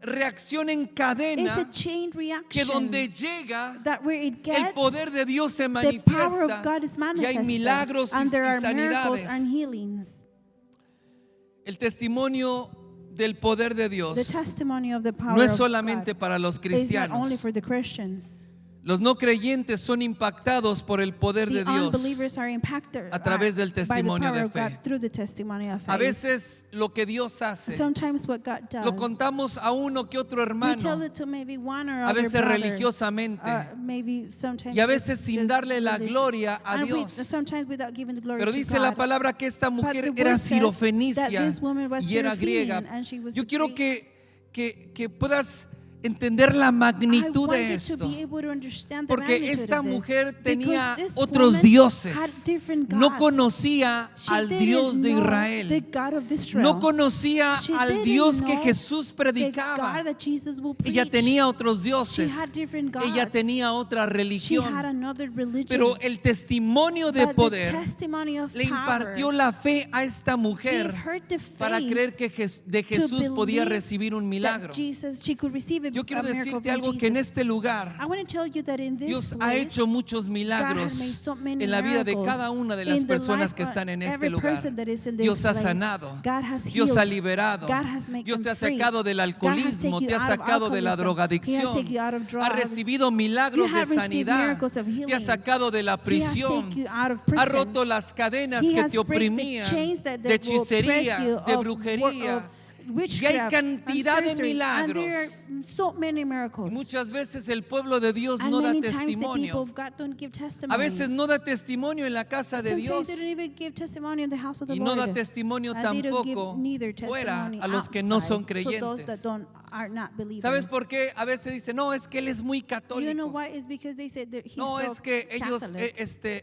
reacción en is a cadena chain que reaction. donde llega That where it el gets, poder de Dios se the power manifiesta of God is y hay manifested, milagros and there are y miracles sanidades. and healings. El testimonio del poder de Dios The testimony of the power no es of solamente God para los is not only cristianos. for the Christians. Los no creyentes son impactados por el poder de The Dios. unbelievers are impacted a través del by the testimonio power de of God fe. through the testimony of A faith. veces lo que Dios hace Sometimes what God does, lo contamos a uno que otro we tell hermano, it to maybe one or a other veces brother, religiosamente, maybe sometimes y a veces it's sin just darle la religion. gloria a And we- Dios. sometimes without giving the glory Pero to dice la God. palabra que esta But mujer the era word says that sirofenicia this woman was y era griega. Syrophoenician, and she was Yo quiero Greek. que puedas entender la magnitud I de wanted to esto. be able to understand the Porque magnitude esta of this. mujer tenía Because this otros woman dioses. had different No gods. conocía She al didn't Dios de know the Israel. God of Israel. No conocía She al didn't Dios que know Jesús the predicaba. God that Jesus will Ella preach. tenía otros dioses. She had different Ella gods. tenía otra She had religión. another religion. Pero el testimonio de But the poder testimony of le impartió la fe a esta mujer gave her the para faith creer que de to Jesús podía believe recibir un milagro. that Jesus, she could receive Yo quiero a miracle decirte from algo que en Jesus. este lugar I want to tell you that in this Dios ha place, hecho muchos milagros God has made so many en la vida de miracles cada una de las in the personas life que of están en every este lugar. person that is in this Dios ha place. sanado, God has Dios healed. ha liberado, God has made Dios te ha them free. sacado del God has alcoholismo, taken te you ha out of sacado de la alcoholism. He has drogadicción, taken you out of ha drugs. recibido You milagros de have received sanidad, miracles of te ha healing. sacado de la He has prisión, taken you out of ha prison. roto las cadenas He que has te break the oprimían, chains that de will hechicería, press you, de of brujería. of witchcraft Y hay cantidad and de sorcery. And milagros. there are so many miracles. Muchas veces el pueblo de Dios And no da many times the people testimonio. of God don't give testimony. A veces no da testimonio en la casa de Sometimes Dios they don't even give testimony in the house of the y no da Lord. testimonio And they don't give tampoco neither fuera testimony a los que no son outside to those creyentes. that are not believers. ¿Sabes por qué? A veces dicen, no, es que él es muy You know católico. why? It's because they said that he's No, so es que ellos, Catholic.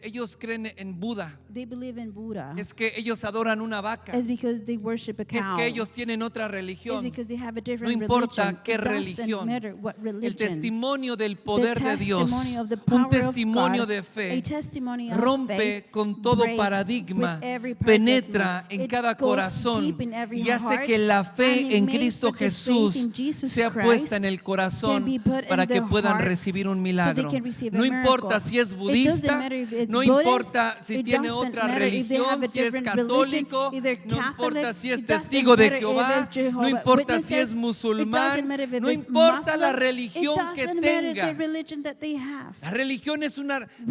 ellos creen en Buda. They believe in Buddha. Es que ellos adoran una vaca. It's because they worship a Es cow. que ellos tienen otra It's religión. because they have a No different importa religion. qué It doesn't religión. matter what religion. El testimonio del poder de Dios, testimony of the power un testimonio of God, de a fe, testimony of rompe faith con todo breaks paradigma, with every penetra paradigm. en It cada goes corazón deep in every y hace heart, que la and fe it en makes Cristo that the faith Jesús in Jesus sea Christ puesta en el can corazón be put para in que their puedan hearts recibir un so they milagro. can receive a No miracle. importa si es It doesn't budista, matter if it's no Buddhist, importa si it tiene doesn't otra matter if they have religión, a si es different católico, religion, if they're no importa Catholic, si es it doesn't testigo de matter if Jehová, false Jehovah no importa si Witnesses. es It musulmán, doesn't matter if no it's importa la Muslim. religión It que doesn't matter tenga. the religion that they have. La religión es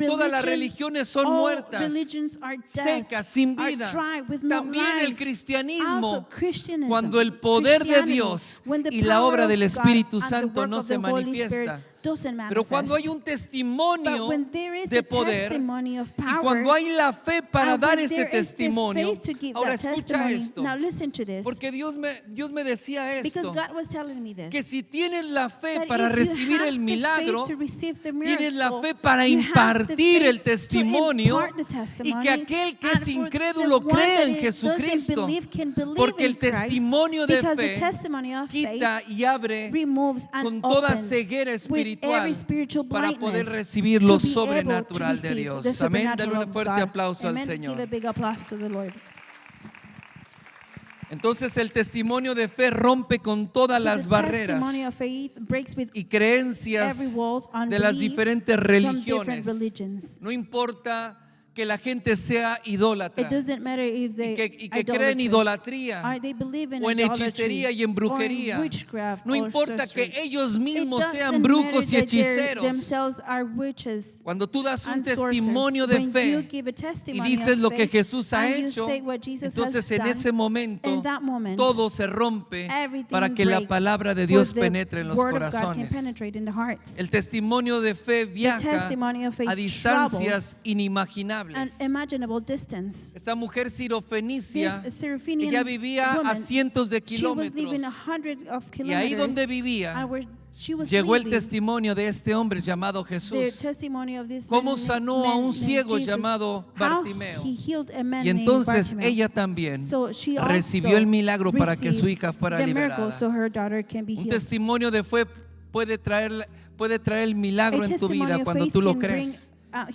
todas las religiones son all muertas, religions are dead, secas, sin are vida. dry, with no También el life. cristianismo, Also, Christianism, cuando el poder de Christianity, Dios when the y la power obra of del God Espíritu and the Santo work no of se the Holy Spirit manifiesta. doesn't Pero cuando hay manifest. un testimonio But when there is de a poder testimony of y power, cuando hay la fe para and dar when ese there is the testimonio, faith to give ahora that escucha testimony. esto, Now listen to this. porque Dios me decía Because esto, God was telling me this. que si tienes la fe That para if you recibir have el the milagro, faith to receive the tienes la miracle, fe para you have the impartir faith el to testimonio impart the y testimony, que aquel que and es for incrédulo the one crea that en doesn't Jesucristo, believe can believe porque in el testimonio Christ, de because fe the testimony of faith quita y abre removes and con toda opens ceguera with espiritual every spiritual para poder blindness recibir lo to be able to sobrenatural de receive Dios. the Amén. Dale supernatural un of fuerte God. aplauso al Amen. Señor. Give a big applause to the Lord. Entonces el testimonio de fe rompe con todas So las the barreras testimony of faith breaks with y creencias every walls on de las beliefs diferentes from religiones. different religions. No importa que la gente sea It idólatra doesn't matter if they y que creen en idolatría they believe in o en idolatry, hechicería y en brujería. or in witchcraft No or importa que sorcery. ellos It mismos doesn't sean brujos y matter that they hechiceros. themselves are witches Cuando tú das un and sorcerers. testimonio de When you fe give a y testimony dices of lo que faith, Jesús ha and you hecho, say what Jesus entonces has en done, ese momento in that moment, todo se rompe everything para que la breaks palabra de for Dios the penetre en los word of God can corazones. penetrate in the hearts. El testimonio de fe viaja testimony of faith a distancias inimaginables. An unimaginable distance. Esta mujer sirofenicia, This Syrophoenician ella vivía a woman, cientos de she was living kilómetros. 100 of Y ahí kilometers, donde vivía, and where she was llegó el living, testimonio de este hombre llamado the Jesús. testimony of this Cómo man sanó a named un ciego Jesus, llamado how Bartimeo. he healed a man Y named entonces Bartimaeus. ella también So she recibió also el milagro para que su received hija fuera the miracle liberada. so her daughter can be Un healed. testimonio de fe puede traer el milagro A en tu testimony vida of cuando faith tú lo can bring, crees.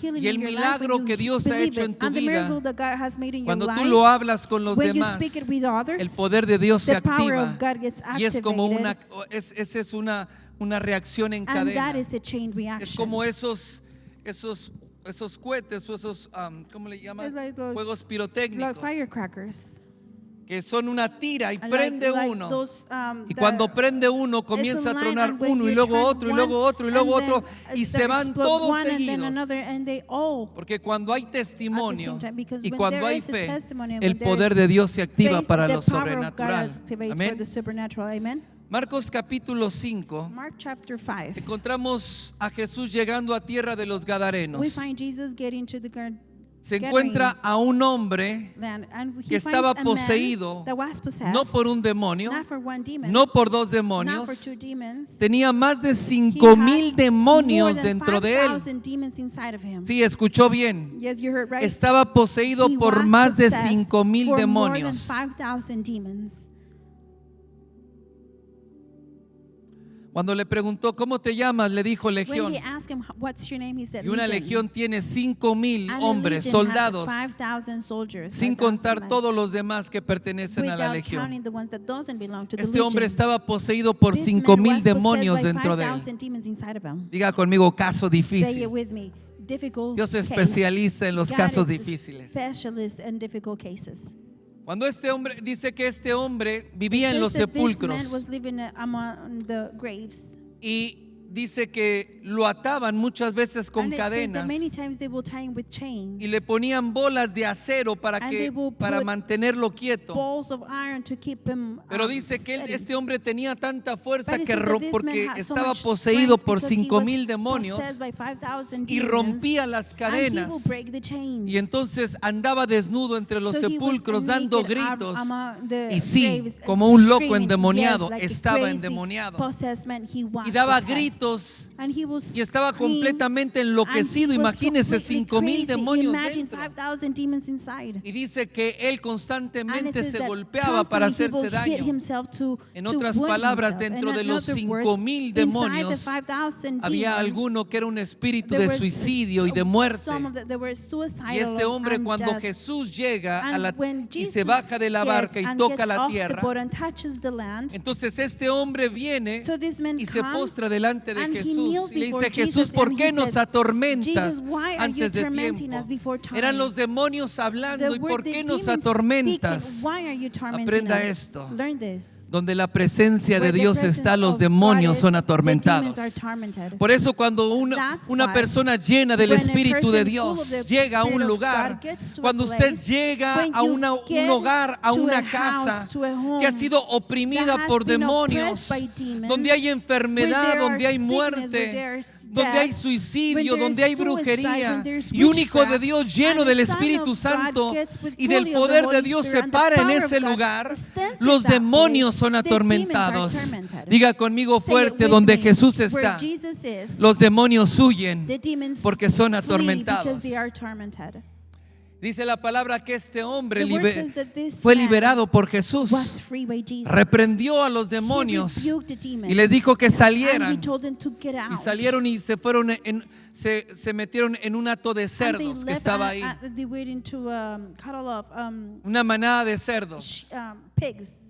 healing Y el in your life milagro when que you Dios ha believe hecho it. en tu And the vida, miracle that God has made in cuando your tú life, lo hablas con los when you demás, speak it with others, el poder de Dios se the power activa of God gets y es como activated, esa es una reacción en and that cadena. is a chain reaction. Es como esos cohetes o esos, ¿cómo le llaman? It's like those- Juegos like pirotécnicos firecrackers. que son una tira y And prende like uno. those, Y that- cuando prende uno comienza a it's a line, tronar and when uno y you luego turn otro y one, luego otro y luego and otro then y se van explode todos one and then seguidos. another, and they all Porque cuando hay at the testimonio same time, because y when cuando there hay is a fe, testimony and el when there poder is de Dios se activa faith, para the lo power of God sobrenatural. activates for Amén. the supernatural. Amen. Marcos capítulo 5. Mark chapter 5. Encontramos a Jesús llegando a tierra de los Gadarenos. We find Jesus getting to the Se encuentra a un hombre land, and que he estaba finds a man poseído that was possessed, no por un demonio, not for one demon, no por dos not demonios. for two demons. Tenía más de He 5,000 had demonios more than dentro de él. 5,000 demons inside of him. Sí, escuchó bien. Yes, you heard right. Estaba poseído He por was más de possessed 5,000 for more than demonios. 5,000 demons. Cuando le preguntó, ¿cómo te llamas? Le dijo When legión. he asked him, "What's your name?" he said, Y una legión tiene 5,000 And a hombres, legion has soldados, 5,000 soldiers, sin 5,000 contar men, todos los demás que pertenecen a la without legión. counting the ones that doesn't belong to the Este hombre legion. estaba poseído por This man 5,000 was possessed demonios by dentro de él. 5,000 demons inside of him. Diga conmigo, caso Say it difícil. with me. Difficult Dios se case. especializa en los God casos is a difíciles. specialist in difficult cases. Cuando este hombre, dice que este hombre vivía en It los says that this sepulcros man was living among the graves. y dice que lo ataban muchas veces con And it says that cadenas many times they will tie him with chains, y le ponían bolas de acero para And they will para put mantenerlo quieto. balls of iron to keep him Pero dice que steady. este hombre tenía tanta fuerza But it que says that this porque man had so estaba much poseído strength por because he 5,000 was demonios possessed by 5,000 y demons, rompía las and he cadenas. will break the chains. Y entonces andaba desnudo entre los So he was sepulcros dando naked gritos. among the Y sí, graves and como un loco screaming. endemoniado, Yes, like a estaba crazy endemoniado. possessed man, he was Y daba possessed. gritos And he was y estaba screaming, completamente and enloquecido. he was Imagínese completely 5,000 crazy. demonios Imagine dentro. 5,000 demons inside. Y dice que él And it constantemente says se that golpeaba para constantly he hacerse will hit daño. himself En to otras wound palabras, himself. dentro And de in los other words, 5,000 inside the demonios 5,000 había demons, alguno que era un espíritu there de was suicidio y de muerte. some of them, they were suicidal Y este hombre, and cuando death. Jesús llega And when y Jesus se baja de la barca y gets and toca gets la off the tierra, boat and touches the land, entonces este hombre viene so this man y se comes postra delante de And he Jesús kneels y le before dice: Jesús, Jesus, ¿por and qué he nos says, atormentas Jesus, why are you antes de tormenting tiempo? us before time? Eran los demonios hablando. The ¿Y por word, qué the nos demons atormentas? speaking, why are you tormenting Aprenda us? esto. Learn this. Donde la presencia de Where the Dios presence está, los of demonios God son is, atormentados. the demons are tormented. Por eso cuando una That's una why persona llena del when a Espíritu de person full Dios of the llega a Spirit un of lugar, God gets to a cuando usted place, llega when a you un get hogar, a to una a casa house, to a home que ha sido oprimida that has por been demonios, oppressed by demons, donde hay where enfermedad, there donde are hay sickness, where muerte, there's donde death, hay suicidio, when donde there's hay suicide, brujería, when there's y un hijo de witchcraft, Dios lleno and del the Son Espíritu of Santo God gets with y del fully of the poder de Holy Dios se Spirit, and the para en power of ese God lugar, stands los in that demonios place. son The demons are atormentados. tormented. Diga conmigo Say it fuerte: with donde me. Jesús Where está, Jesus is, los demonios huyen the demons porque son flee atormentados. because they are tormented. Dice la palabra que este hombre The word says that this fue man liberado por Jesús. was free by Jesus. Reprendió a los He demonios rebuked the demons, y les dijo que and he salieran. told them to get out. Y salieron y se fueron se metieron en un hato de And they cerdos que left estaba ahí. they went into cattle of Una manada de cerdos. pigs.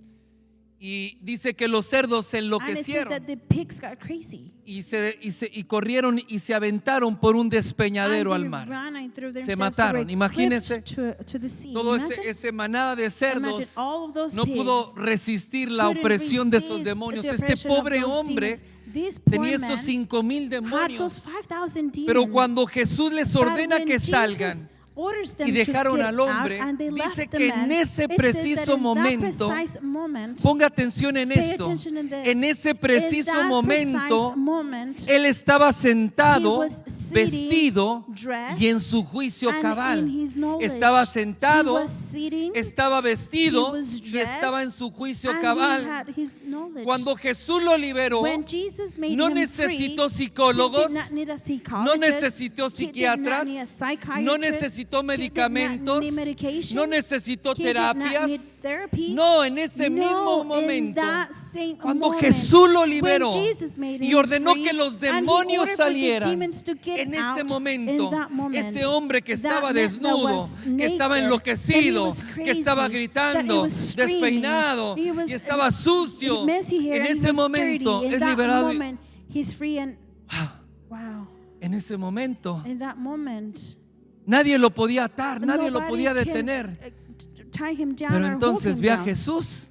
Y dice que los cerdos se And it says enloquecieron that the pigs got crazy. y corrieron y se aventaron por un despeñadero And al they mar. ran and threw Se themselves mataron. over a Imagínense cliff to the sea. todo Imagine- ese manada de cerdos imagine all of those no pigs pudo resistir la couldn't opresión de esos resist demonios. the Este oppression of pobre those hombre demons. This poor tenía man esos 5,000 had those demonios. 5,000 demons. Pero cuando Jesús les But ordena when que Jesus salgan orders them y dejaron to get al hombre, out, and they dice left the que man, en ese it says preciso that in that momento, precise moment, ponga atención en pay esto, attention in this, en ese in preciso that momento, precise moment, él estaba sentado, he was sitting, vestido dressed, y en su juicio and cabal. in his knowledge, Estaba he sentado, was sitting, estaba vestido he was y dressed, estaba en su juicio and he cabal. had his knowledge. Cuando Jesús lo liberó, When Jesus made no him necesitó free, psicólogos, he did not need a no psychologist, necesitó he did not psiquiatras, need a psychiatrist, no necesitó he did not medicamentos, need medication, no necesitó he did not terapias. need therapy. No, en ese No, mismo in momento, that same cuando moment, Jesús lo when liberó Jesus made y him ordenó free, que los and he demonios ordered for the salieran, demons to get en ese out, momento, in that moment, ese hombre que that estaba man that desnudo, was que estaba naked, enloquecido, that he was que estaba crazy, that he gritando, was screaming, despeinado he was, y estaba sucio, messy hair, en and he ese was momento dirty. In es that liberado. moment, he's free and wow. En ese momento, In that moment, nadie lo podía atar, nadie lo nobody podía can, detener. Tie him down Pero or entonces hold him ve a down. Jesús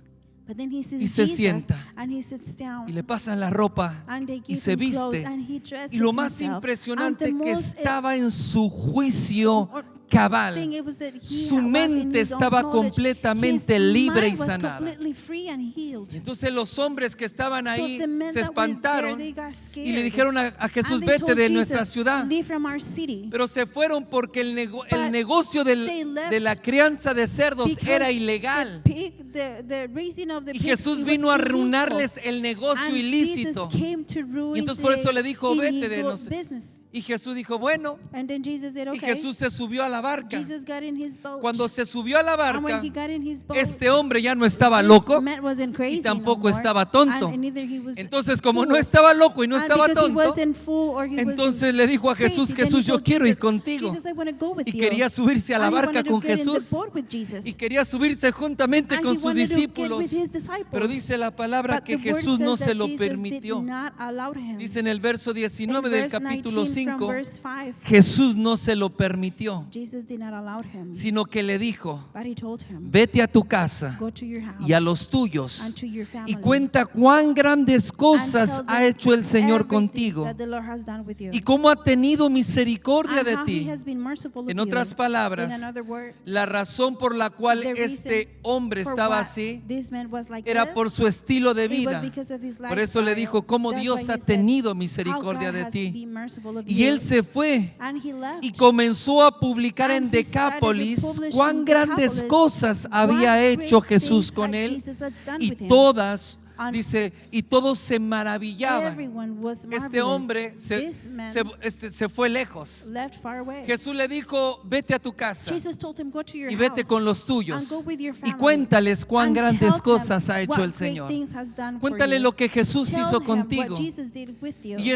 But then he sees y se Jesus, sienta. and he sits down, y le pasan la ropa and they y give se him clothes, viste. and he dresses Y lo más himself. impresionante And the que most, estaba en su juicio thing cabal. it was that he Su was in mente his own estaba knowledge. completamente His libre y mind was sanada. completely free and healed. Entonces los hombres que estaban ahí So the men se that were there, espantaron they got scared. y le dijeron a Jesús: And they vete told de Jesus, nuestra ciudad. "Leave from our city." Pero se fueron porque el But negocio they left de la crianza de cerdos because era ilegal. the raising of the Y pigs, Jesús it vino was a illegal. arruinarles el negocio And ilícito. Jesus came to ruin Y entonces por eso the le dijo: vete de illegal nosotros. business. Y Jesús dijo: bueno. And then Jesus said, Y okay. Jesús se subió a la barca. Jesus got in his boat. Cuando se subió a la And when barca, he got in his boat, este hombre ya no estaba this loco man wasn't crazy y tampoco no more, estaba tonto. and neither he was Entonces, como fool. no estaba loco y no And estaba because he tonto, wasn't fool or he entonces wasn't le dijo a Jesús: crazy, then he Jesús, yo told quiero ir Jesus, contigo. Jesus, I want to go with Y you. quería subirse a la And he barca wanted to con get in the Jesús. boat with Jesus. Y quería subirse juntamente And con he sus wanted to get discípulos. with his disciples. Pero dice la palabra But que the word Jesús no says se that lo Jesus permitió. did not allow him. Dice en el verso 19 del verse capítulo 19 from 5, verse 5, Jesús no se lo permitió, Jesus did not allow him, sino que le dijo: but he told him, vete a tu casa go to your house y a los tuyos and to your family y cuenta cuán grandes and cosas tell ha them hecho el Señor everything contigo that the Lord has done with you. y cómo ha tenido misericordia And de how ti. he has been merciful of En you. otras palabras, In another word, la razón por la cual the reason este hombre for estaba why así this man was like era this, por su estilo de it was vida. because of his Por eso le lifestyle. dijo: cómo That's Dios why ha he said, tenido "How misericordia God de has ti. been merciful of Y you." él se fue And he left. y comenzó a publicar en And he started Decápolis publishing cuán in grandes Decapolis cosas what había great hecho Jesús things con had él, Jesus had done y with him. todas, And dice, y todos se maravillaban. Everyone was Este marvelous. hombre This man se fue lejos. left far away. Jesús le dijo: vete a tu casa Jesus told him, go to your y vete house con los tuyos and go with your y family cuéntales cuán and grandes tell them cosas ha what hecho el great Señor. things has done for Cuéntale you. lo que Jesús Tell hizo him contigo. what Jesus did with you. Y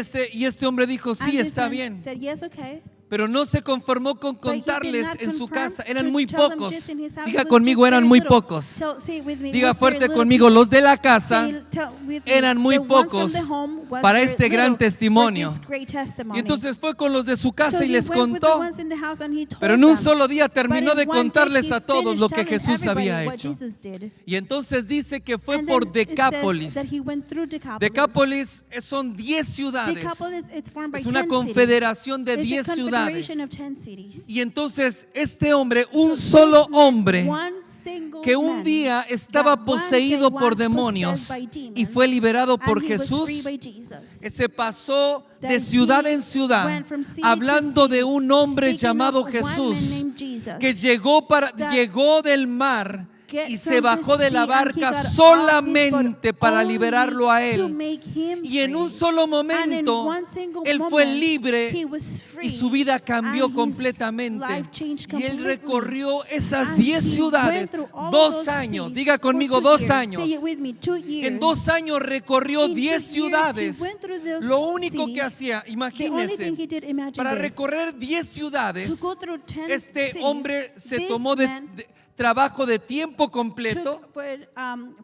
este hombre dijo: And sí, this está man bien. said, yes, okay. Pero no se conformó con But he did contarles not en su confirm casa. Eran to muy tell them pocos. just in his house. Diga It was conmigo, just eran very muy little. pocos. Say it with me, it Diga was very fuerte little conmigo, people. los de la casa Tell with me, eran muy the ones from pocos the home was para very este little gran for testimonio. this great testimony. Y entonces fue con los de su casa So y he les went with the contó. ones in the house and he told Pero en un them. solo día terminó But de in one day contarles he a todos finished lo que telling Jesús everybody había what hecho. Jesus did. Y entonces dice que fue And por then it says Decápolis. that he went through Decapolis. Decápolis son 10 ciudades. Decapolis, it's formed by Es una 10 confederación de cities. 10 It's a ciudades. confederation of 10 cities. Y entonces este hombre, un So solo this man, hombre, one single que un man, día estaba that one day poseído por was demonios possessed by demons, y fue liberado por and he was Jesús, free by Jesus. se pasó de That ciudad he en ciudad went from city hablando to de city, un hombre speaking llamado of one man Jesús named Jesus, que that llegó del mar get y from se bajó the de la sea, and he barca got off his solamente boat para only liberarlo a to él. make him Y en un free. solo And in momento one single él fue moment, libre he was free, y su vida cambió and his completamente. life changed Y él completely. recorrió esas And 10 he ciudades went through all 2 those años. cities Diga for conmigo 2 2 years. años. Say it with me, 2 years. En 2 años recorrió In 10 2 years, ciudades. he went through those Lo único que cities. hacía, The only thing he imagínese, did, imagine para this, recorrer 10 ciudades, to go through 10 este cities, hombre se this tomó man de trabajo de tiempo completo took for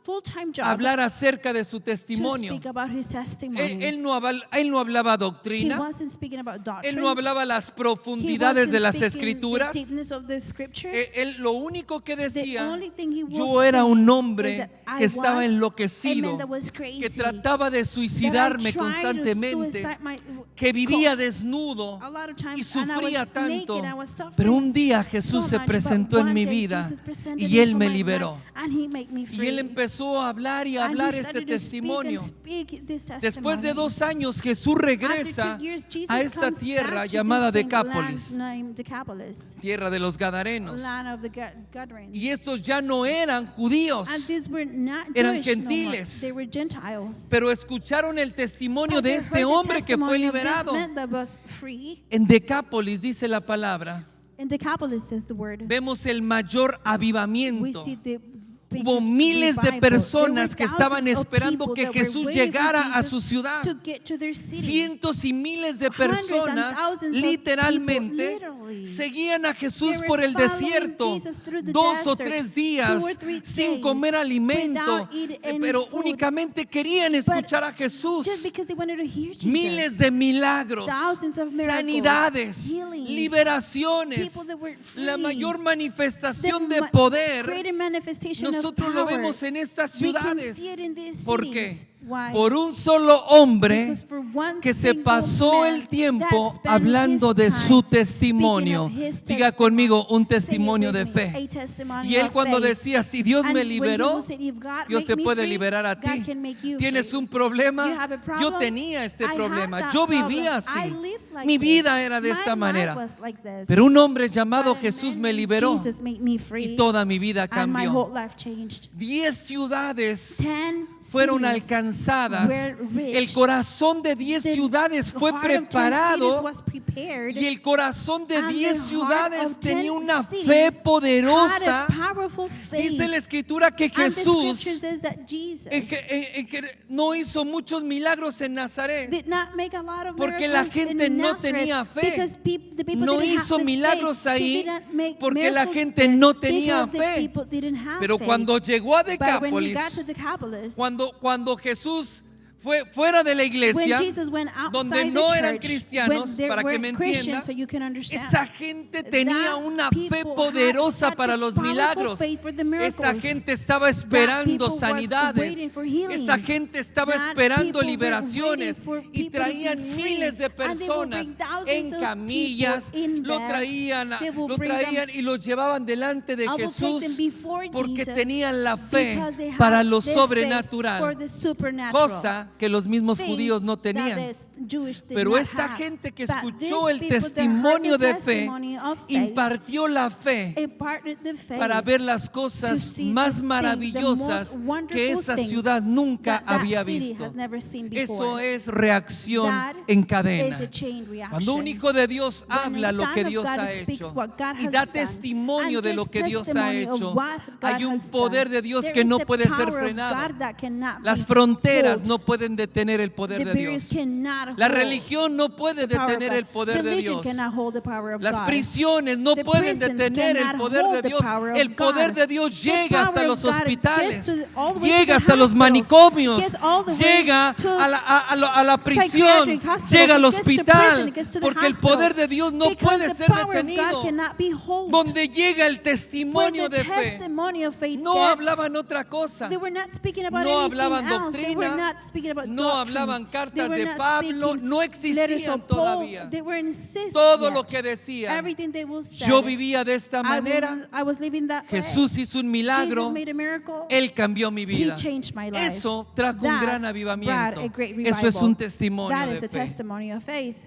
full-time job hablar acerca de su to testimonio. speak about his testimony. Él no hablaba He doctrina, wasn't speaking about él doctrines. no hablaba las He profundidades wasn't de las speaking escrituras. the deepness of the scriptures. Él lo único que The decía, only thing he was yo era un saying hombre was that I que estaba was a enloquecido, man that was crazy, que trataba de that I suicidarme tried to constantemente, suicide my- que vivía desnudo a lot of y times, and I sufría was tanto. naked, I was suffering Pero un día Jesús so se much, presentó but en one mi day vida Jesus presented y Él into me my liberó. life, and he made me Y free. Él empezó a hablar y a And he hablar este started to speak testimonio. and speak this Después de testimony. 2 años Jesús regresa After 2 years, Jesus a esta comes tierra back to llamada this same Decápolis, land named Decapolis, tierra de los Gadarenos. land of the Gadarenes. Y estos ya no eran judíos, And these were not eran Jewish no more. gentiles. They were Gentiles. pero escucharon el testimonio But de they este heard the hombre que fue testimony of this liberado. man that was free. En Decápolis dice la palabra, In Decapolis says the word. vemos el mayor We avivamiento. see the Hubo biggest miles de revival. personas que There were estaban thousands of esperando people que that were Jesús waiting for llegara a Jesus su ciudad. to get to their city. Cientos y miles de Hundreds and personas thousands of literalmente people, literally, seguían a Jesús they were por el following desierto Jesus through the 2 o desert, 3 días 2 or 3 sin days, comer alimento, without eating any pero food. únicamente querían escuchar a Jesús. Just because they wanted to hear Jesus. Miles de milagros, Thousands of miracles, sanidades, healings, liberaciones, people that were free, la mayor the manifestación de poder. greater manifestation Nosotros of lo power. vemos en estas We can ciudades. see it in these ¿Por cities. qué? Why? Por un solo hombre Because for one que se single pasó man el tiempo that spent hablando his de time su speaking testimonio. of his Diga testimony. conmigo, un Say it testimonio with de me, fe. a testimony Y él of cuando faith. decía, si Dios And me when he liberó, would say, "If God Dios make te me puede free, liberar a God ti. can make you ¿Tienes free. un problema? You have a Yo problem? tenía este I had problema. that Yo problem. vivía I así. lived like Mi this. vida era de My esta life manera. was like this. Pero un hombre llamado But a Jesús man me named liberó Jesus made me free, y toda mi vida and my cambió. whole life changed. 10 ciudades 10 fueron cities alcanzadas. were rich. El corazón de 10 The ciudades fue heart of 10 cities preparado was prepared, y el corazón de and 10 the heart ciudades of tenía 10 una cities fe had poderosa. a powerful faith. Dice la escritura que And the Jesús scripture says that Jesus que no hizo muchos milagros en Nazaret. did not make a lot of Porque la miracles gente in no Nazareth, tenía fe. because the people No didn't hizo have the milagros faith. He ahí didn't make porque la miracles gente there no tenía because the fe. people didn't have Pero faith. cuando llegó a But when he Decápolis, got to Decapolis, cuando Jesús fue fuera de la when iglesia, Jesus went outside donde no the eran church, cristianos, when there para que weren't me Christians, entienda, so you can understand, esa gente tenía that una people fe had poderosa such para a los powerful milagros. faith for the miracles. Esa gente estaba That esperando people was sanidades. waiting for healings. Esa gente estaba That esperando people were liberaciones waiting for y people to traían be free. miles de And they will personas bring thousands en of camillas, people in lo beds. traían, They will bring them. y los llevaban delante de I will take Jesús them before porque Jesus tenían la fe because they had para lo their faith for sobrenatural, the supernatural. cosa que los mismos Things judíos no that tenían. the Jewish did Pero not esta have. gente que But escuchó these el people that heard testimonio the de fe testimony of faith impartió la fe imparted the faith para ver las to cosas see más the thing, maravillosas the most wonderful que esa things ciudad nunca that había city visto. has never seen Eso before. es reacción That en is cadena. a chain reaction. Cuando un hijo de Dios When habla a lo son que of Dios God ha speaks hecho what God y has da done testimonio and de lo gives que Dios ha testimony of hecho, what God hay un has poder done, de Dios there que is no a puede ser power of frenado. God that cannot Las be fronteras pulled no pueden detener el poder The de barriers Dios. cannot La hold religión no puede the power of detener God. el poder de Religion Dios. cannot hold the power of Las God. prisiones no The pueden prisons detener el cannot poder de hold the Dios. power of El poder God. de Dios The llega power hasta of los God hospitales, gets all the way to llega the hasta los hospitals, manicomios, gets all the way llega to a la prisión, psychiatric hospitals, llega al it gets to prison, hospital, it gets to the porque el hospitals, poder de Dios no because puede the ser power of God detenido. cannot be held. Donde llega el Where testimonio the de fe, testimony of faith no gets, hablaban otra cosa. they were not speaking about No anything hablaban else. They were doctrina, not speaking about no doctrines. hablaban They cartas were de not Pablo, speaking no letters existían of Paul. todavía. They were insisting Todo lo yet. que decían, Everything they will say. yo vivía de esta manera. I was living that way. Jesús hizo un milagro, Jesus made a miracle. Él cambió mi vida. He changed my life. Eso trajo un That gran brought avivamiento. a great Eso es revival. un testimonio That de is a fe. testimony of faith.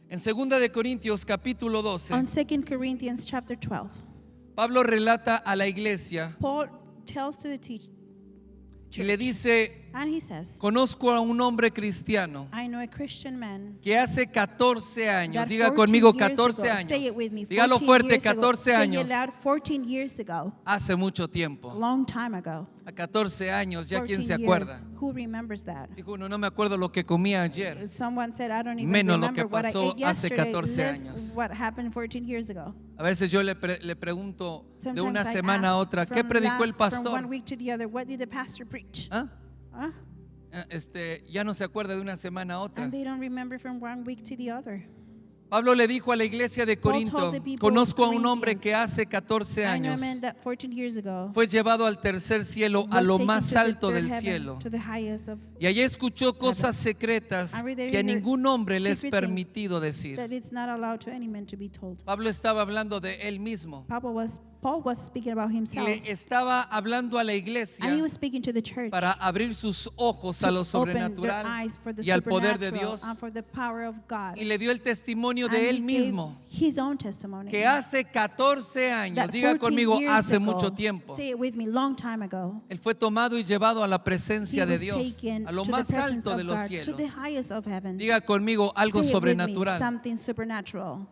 En 2 de Corintios capítulo 12, On 2 Corinthians chapter 12, Pablo relata a la iglesia Paul tells to the teacher, y le dice, and he says, conozco a un hombre cristiano I know a Christian man que hace 14 años, that diga 14 conmigo years 14 ago, años, say it with me, dígalo 14 fuerte, years ago, 14 say años, it loud, 14 years ago, hace mucho a tiempo, long time ago. a 14 años, ya 14 quién se years. acuerda. Who remembers that? Dijo uno, no me acuerdo lo que comía ayer. Someone said, I don't even Menos lo remember que what I pasó ate hace yesterday. 14 Less años. what happened 14 years ago. A veces yo le pregunto de Sometimes una I semana a ask otra, ¿qué from predicó el From one pastor? week to the other, what did the pastor preach? ¿Ah? Huh? Ya no se acuerda de una semana a otra. And they don't remember from one week to the other. Pablo le dijo a la iglesia de Paul Corinto, told the people conozco a of un hombre Corinthians, que hace 14 I know a años man that 14 years ago fue llevado al tercer cielo, a was lo taken más to the alto third del heaven, cielo. to the highest of Y allí escuchó cosas secretas And there que a he heard ningún hombre le es secret things permitido decir. that it's not allowed to any man to be told. Pablo estaba hablando de él mismo. Paul was speaking about Y himself, le estaba hablando a la iglesia and he was speaking to the church para abrir sus ojos a to lo open their sobrenatural eyes for the y al poder de supernatural Dios. and for the power of God. Y le dio el testimonio And de he él gave mismo, his own testimony. que hace 14 años, That diga 14 conmigo, years hace ago, mucho tiempo, say it with me, long time ago, él fue tomado y llevado a la he presencia de was Dios, taken a lo to the más presence alto of de los God, to cielos. the highest of heavens. Diga conmigo algo Say it with me, sobrenatural. something supernatural.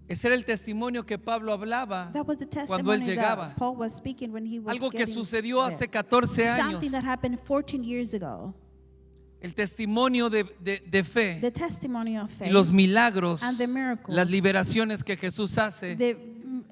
Ese era el testimonio que Pablo hablaba That was the cuando él testimony llegaba. that Paul was speaking when he was Algo que getting sucedió there. hace 14 años. Something that happened 14 years ago. El testimonio de fe The testimony of y faith los milagros, and the miracles, las liberaciones que Jesús hace, the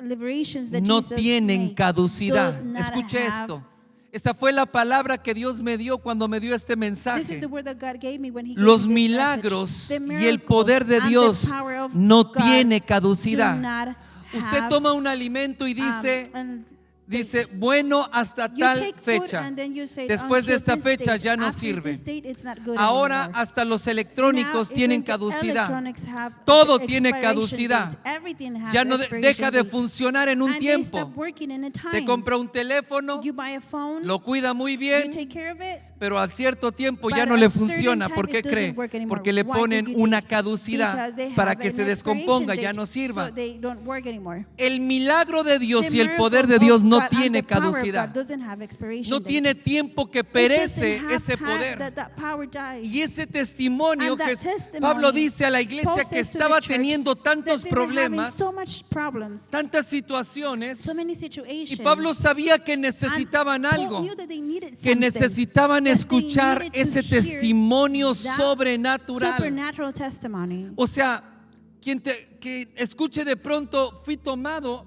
liberations that no Jesus tienen made caducidad. do not Escuche have- esto. Esta fue la palabra que Dios me dio cuando me dio este This is mensaje. the word that God gave me when he gave Los me this milagros message. The y el miracles poder de and the Dios power of no God tiene do caducidad. not Usted have, toma un alimento y dice, and dice, bueno, hasta you tal take food fecha. and then you say, Después de "Until esta this fecha date." ya no After sirve. this date, it's not good Ahora anymore. hasta los electrónicos Now, tienen even the caducidad. electronics have Todo the tiene expiration caducidad. date. Everything has Ya no expiration deja de date. funcionar en un And they tiempo. stop working in a Te time. compra un teléfono, You buy a phone, lo cuida muy you bien, take care of it, pero al cierto tiempo but ya no at le a certain funciona. time ¿Por qué it doesn't cree? work anymore. Porque le Why do ponen you una think? caducidad Because they para have que se an descomponga, expiration ya date, no sirva. so they don't work anymore. El milagro de Dios The y el miracle poder de of Dios no God and tiene the power of God caducidad. doesn't have expiration No date. tiene tiempo que It perece doesn't have ese time poder. that power dies. Y ese testimonio And that que testimony, Pablo dice a la Paul iglesia que says to the estaba church teniendo tantos that they were having problemas, so much problems, tantas situaciones, so many y situations. Pablo sabía que And necesitaban Paul algo, knew that they needed que something, necesitaban that they escuchar needed to ese hear testimonio that sobrenatural. supernatural testimony. O sea, que escuche de pronto, fui tomado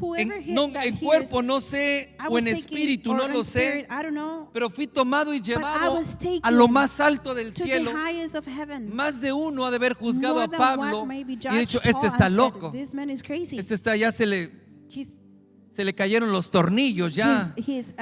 Whoever en hears, cuerpo, no sé, I o was en taken, espíritu, or no in lo spirit, sé, I don't know, pero fui tomado y llevado was taken a lo más alto del to cielo. the highest of heavens. Más de uno ha de haber juzgado More a than Pablo one maybe y judged dicho, Paul este and está said, loco, This man is crazy. este está, ya se He's, le cayeron los tornillos, ya, he's,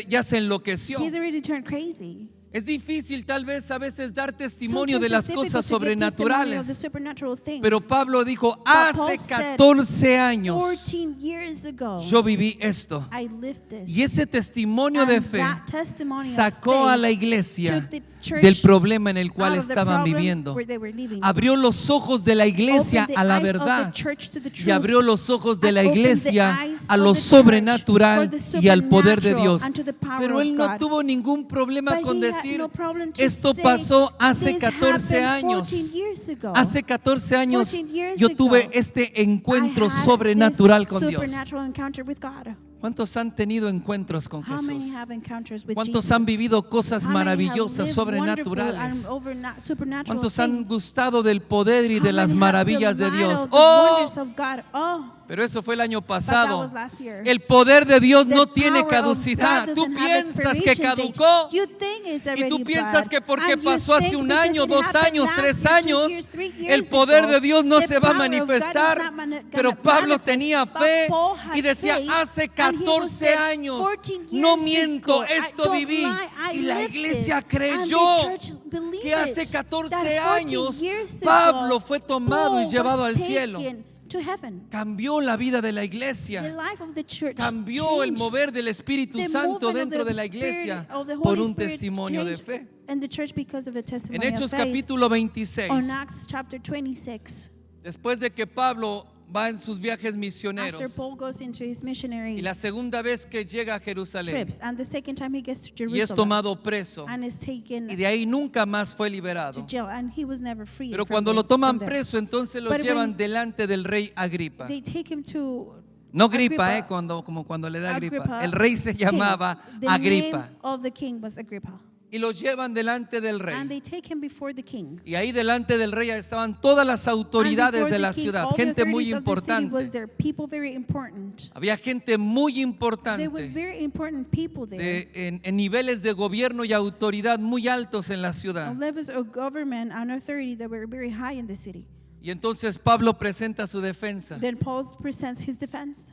ya se enloqueció. he's already turned crazy. Es difícil tal vez a veces dar testimonio Sometimes de las it's difficult cosas to give testimony of the sobrenaturales, supernatural things. pero Pablo dijo, But Paul hace said, 14 años 14 years ago, yo viví esto. I lived this. Y ese testimonio And de fe that testimony of sacó a faith la iglesia took the church del problema en el cual out of the estaban problem viviendo. where they were living. Abrió los ojos de la iglesia Opened the a la eyes of the verdad church to the y truth, abrió los ojos de la and opened the iglesia eyes a of lo the church sobrenatural for the y al poder de supernatural Dios. and to the power Pero of él no God. tuvo ningún problema But con he had decir, no problem to esto say, pasó hace "This 14 happened años. 14 years ago. Hace 14 años 14 years yo tuve ago, este I encuentro had sobrenatural this con Dios. supernatural encounter with God. ¿Cuántos han tenido encuentros con How many Jesús? have encounters with ¿Cuántos Jesus? han vivido cosas How many have maravillosas, lived sobrenaturales? wonderful and supernatural ¿Cuántos han things? gustado del poder y How de las many have maravillas de delighted Dios? of the ¡Oh! wonders of God? Oh, Pero eso fue el año but that pasado. was last year. El poder de Dios The no tiene power of caducidad. God Tú doesn't have piensas que expiration date. caducó You think it's y already tú piensas bad. que porque And you pasó hace think un because año, it 2 happened años, last 3 year, 2 años, years, 3 years el poder ago, de Dios no the se va a power of God is manifestar. not Pero gonna Pablo manifest. tenía But fe Paul had y decía, faith, hace and he was 14 said, años, 14 no years miento, ago, esto I don't viví. lie, I Y la lived iglesia this. creyó And the church believed que hace it, 14 that 14 años years Pablo ago, fue tomado y Paul llevado was al cielo. taken to heaven. Cambió la vida de la The iglesia. life of the church Cambió el changed. mover del Espíritu The Santo movement dentro of de the la Spirit iglesia of the por Holy un Spirit testimonio de changed fe. in the church because of the En testimony Hechos of faith. capítulo 26, On Acts chapter 26, después de que Pablo va en sus viajes after misioneros Paul goes into his y missionary la segunda vez que llega a Jerusalén trips, and the second time he gets to y es Jerusalem tomado preso and is taken y de ahí nunca más fue to liberado. jail, and he was never free. Pero from cuando the- lo toman from there. preso, entonces lo But llevan when delante del rey Agripa. They take him to No Agripa, Agrippa. como cuando le da Agripa. Agrippa, El rey se king. llamaba The Agripa. name of the king was Agrippa. Y lo llevan delante del And rey. they take him before the king. Y ahí delante del rey estaban todas las And autoridades before de the la king, ciudad, all the gente muy authorities of the city was importante. there, people very important. Había gente muy There was importante very important people there. en niveles de gobierno y autoridad muy altos en la ciudad. Levels of government and authority that were very high in the city. Y entonces Pablo presenta su defensa Then Paul presents his defense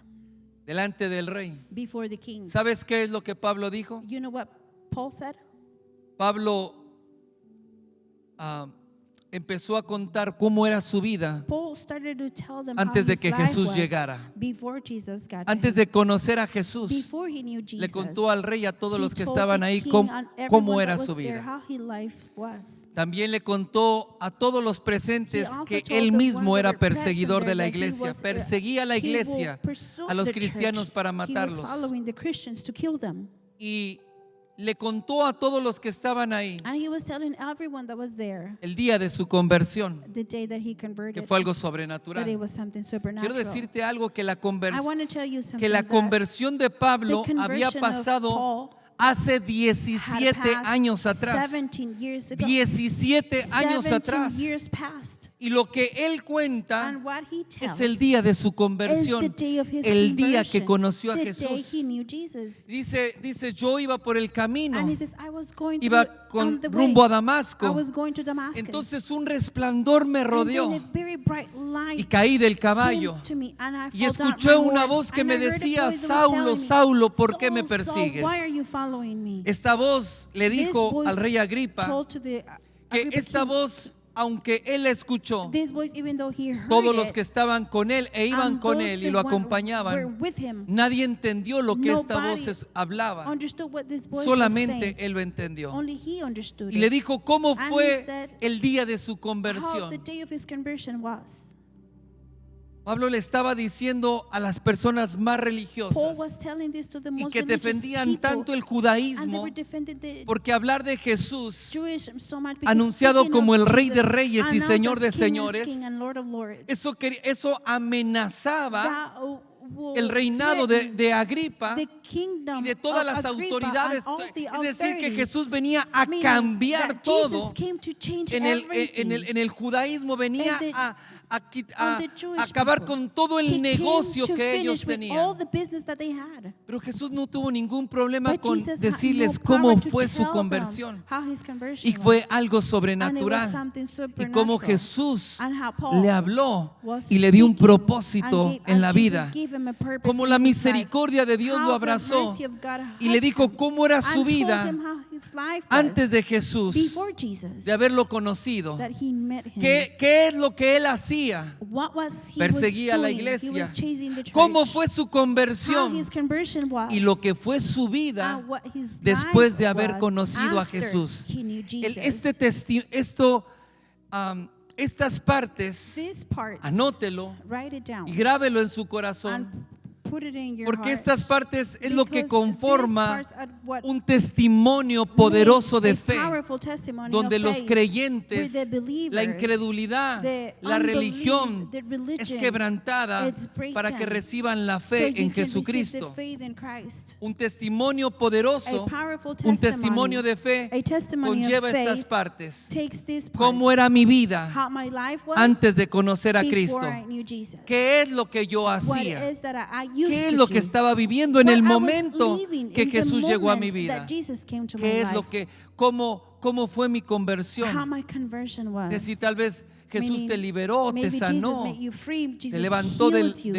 delante del rey. before the king. ¿Sabes qué es lo que Pablo dijo? You know what Paul said? Pablo empezó a contar cómo era su vida Paul started to tell them antes how de his que life Jesús was llegara. before Jesus got to Antes him. de conocer a Jesús, Before he knew Jesus, le contó al rey y a todos he los que told estaban the ahí king cómo, and everyone cómo that era was su there vida. how his life was. También le contó a todos los presentes He also que told él the mismo ones era that were present perseguidor de there la that he iglesia. was, Perseguía a la he will iglesia, pursue a los the cristianos church. para He was matarlos. following the Christians to kill them. Y le contó a todos los que estaban ahí And he was telling everyone that was there el día de su conversión, the day that he que converted fue algo that it sobrenatural. was something Quiero supernatural. decirte algo que la, I want to tell you something la that conversión de Pablo the había conversion of pasado Paul hace had 17 passed años atrás. 17 years ago. 17 años 17 atrás. years passed. Y lo que él cuenta And what he tells es el día de su is the conversión, day of his el día que conversion, conoció a the day Jesús. he knew Jesus. Dice, yo iba por el camino, And he says, I was going iba on the rumbo a way. I Damasco. was going to Damascus. Entonces un resplandor me And rodeó then a very bright light y caí del came caballo. to me, and I Y fell down escuché my una horse, voz que and me I heard a decía, voice that was Saulo, telling me, Saulo, ¿por qué me Saul, Saul, persigues? why are you following me? Esta voz le This dijo voice al rey Agripa told to the que Agrippa esta king, voz, aunque él la escuchó, this voice, even though he heard todos los it, que estaban con él e iban and con those él y that lo were acompañaban, with him, nadie entendió lo que esta Nobody voz hablaba. understood what this voice was Solamente saying. él lo entendió. Only he understood Y le it. dijo cómo And he fue said, el día de su How the conversión. day of his conversion was. Pablo le estaba diciendo a las personas más Paul religiosas was telling this to the y most que religious defendían people, tanto el and they judaísmo, were defending the porque hablar de Jesús Jewish so much because anunciado speaking como of el Rey Jesus, de Reyes y announced Señor de as King and Señores, King and Lord of Lords, eso amenazaba that will el reinado threaten de Agripa the kingdom y de todas of las Agrippa autoridades. and all the Es decir, que authorities. Jesús venía a Meaning cambiar that todo. Jesus came to change En el everything. judaísmo venía And the- a on the Jewish acabar people. con todo el He came negocio to que ellos finish with all tenían. the business that they had. Pero Jesús no tuvo ningún problema But con Jesus had decirles no cómo power to fue su tell them conversión. how his conversion Y fue was. algo And it was sobrenatural. something Y cómo supernatural. Jesús And how Paul le habló was y le dio un speaking propósito and en la Jesus vida. gave him a purpose Como in la his life. misericordia de Dios How lo the abrazó mercy of God y le dijo helped him cómo era and su told vida him how his life was antes de Jesús, before Jesus, de haberlo conocido. that he met him. ¿Qué es lo que él hacía? What was he Perseguía a was la doing? He iglesia. was chasing the church. ¿Cómo fue su How conversión? his conversion was. Y lo que fue su vida And what his después life de haber was conocido a after Jesús. he knew Jesus. Estas partes, These parts, anótelo write it down y grábelo en su and corazón, Put it in your Porque heart. estas partes es lo que Because conforma these parts are what un testimonio poderoso de makes a fe, powerful testimony donde of los faith, creyentes, where the believers, la incredulidad, the la unbelief, religión the religion, es quebrantada it's broken, para que reciban la so fe you en can receive Jesucristo. the faith in Christ. Un testimonio poderoso, A powerful un testimony, testimonio de fe a testimony conlleva of estas faith partes. takes these parts. ¿Cómo era mi vida How my life was antes de conocer a before Cristo? I knew Jesus. ¿Qué es lo que yo What hacía? is that I used ¿Qué es to lo que do? estaba viviendo en What el I was momento living que in the Jesús llegó a mi moment vida? that Jesus came to ¿Qué my es lo life? que, cómo fue mi How conversión? my conversion was. Es decir, tal vez Jesús Meaning, te liberó, te maybe Jesus sanó, made you free, te Jesus levantó healed you.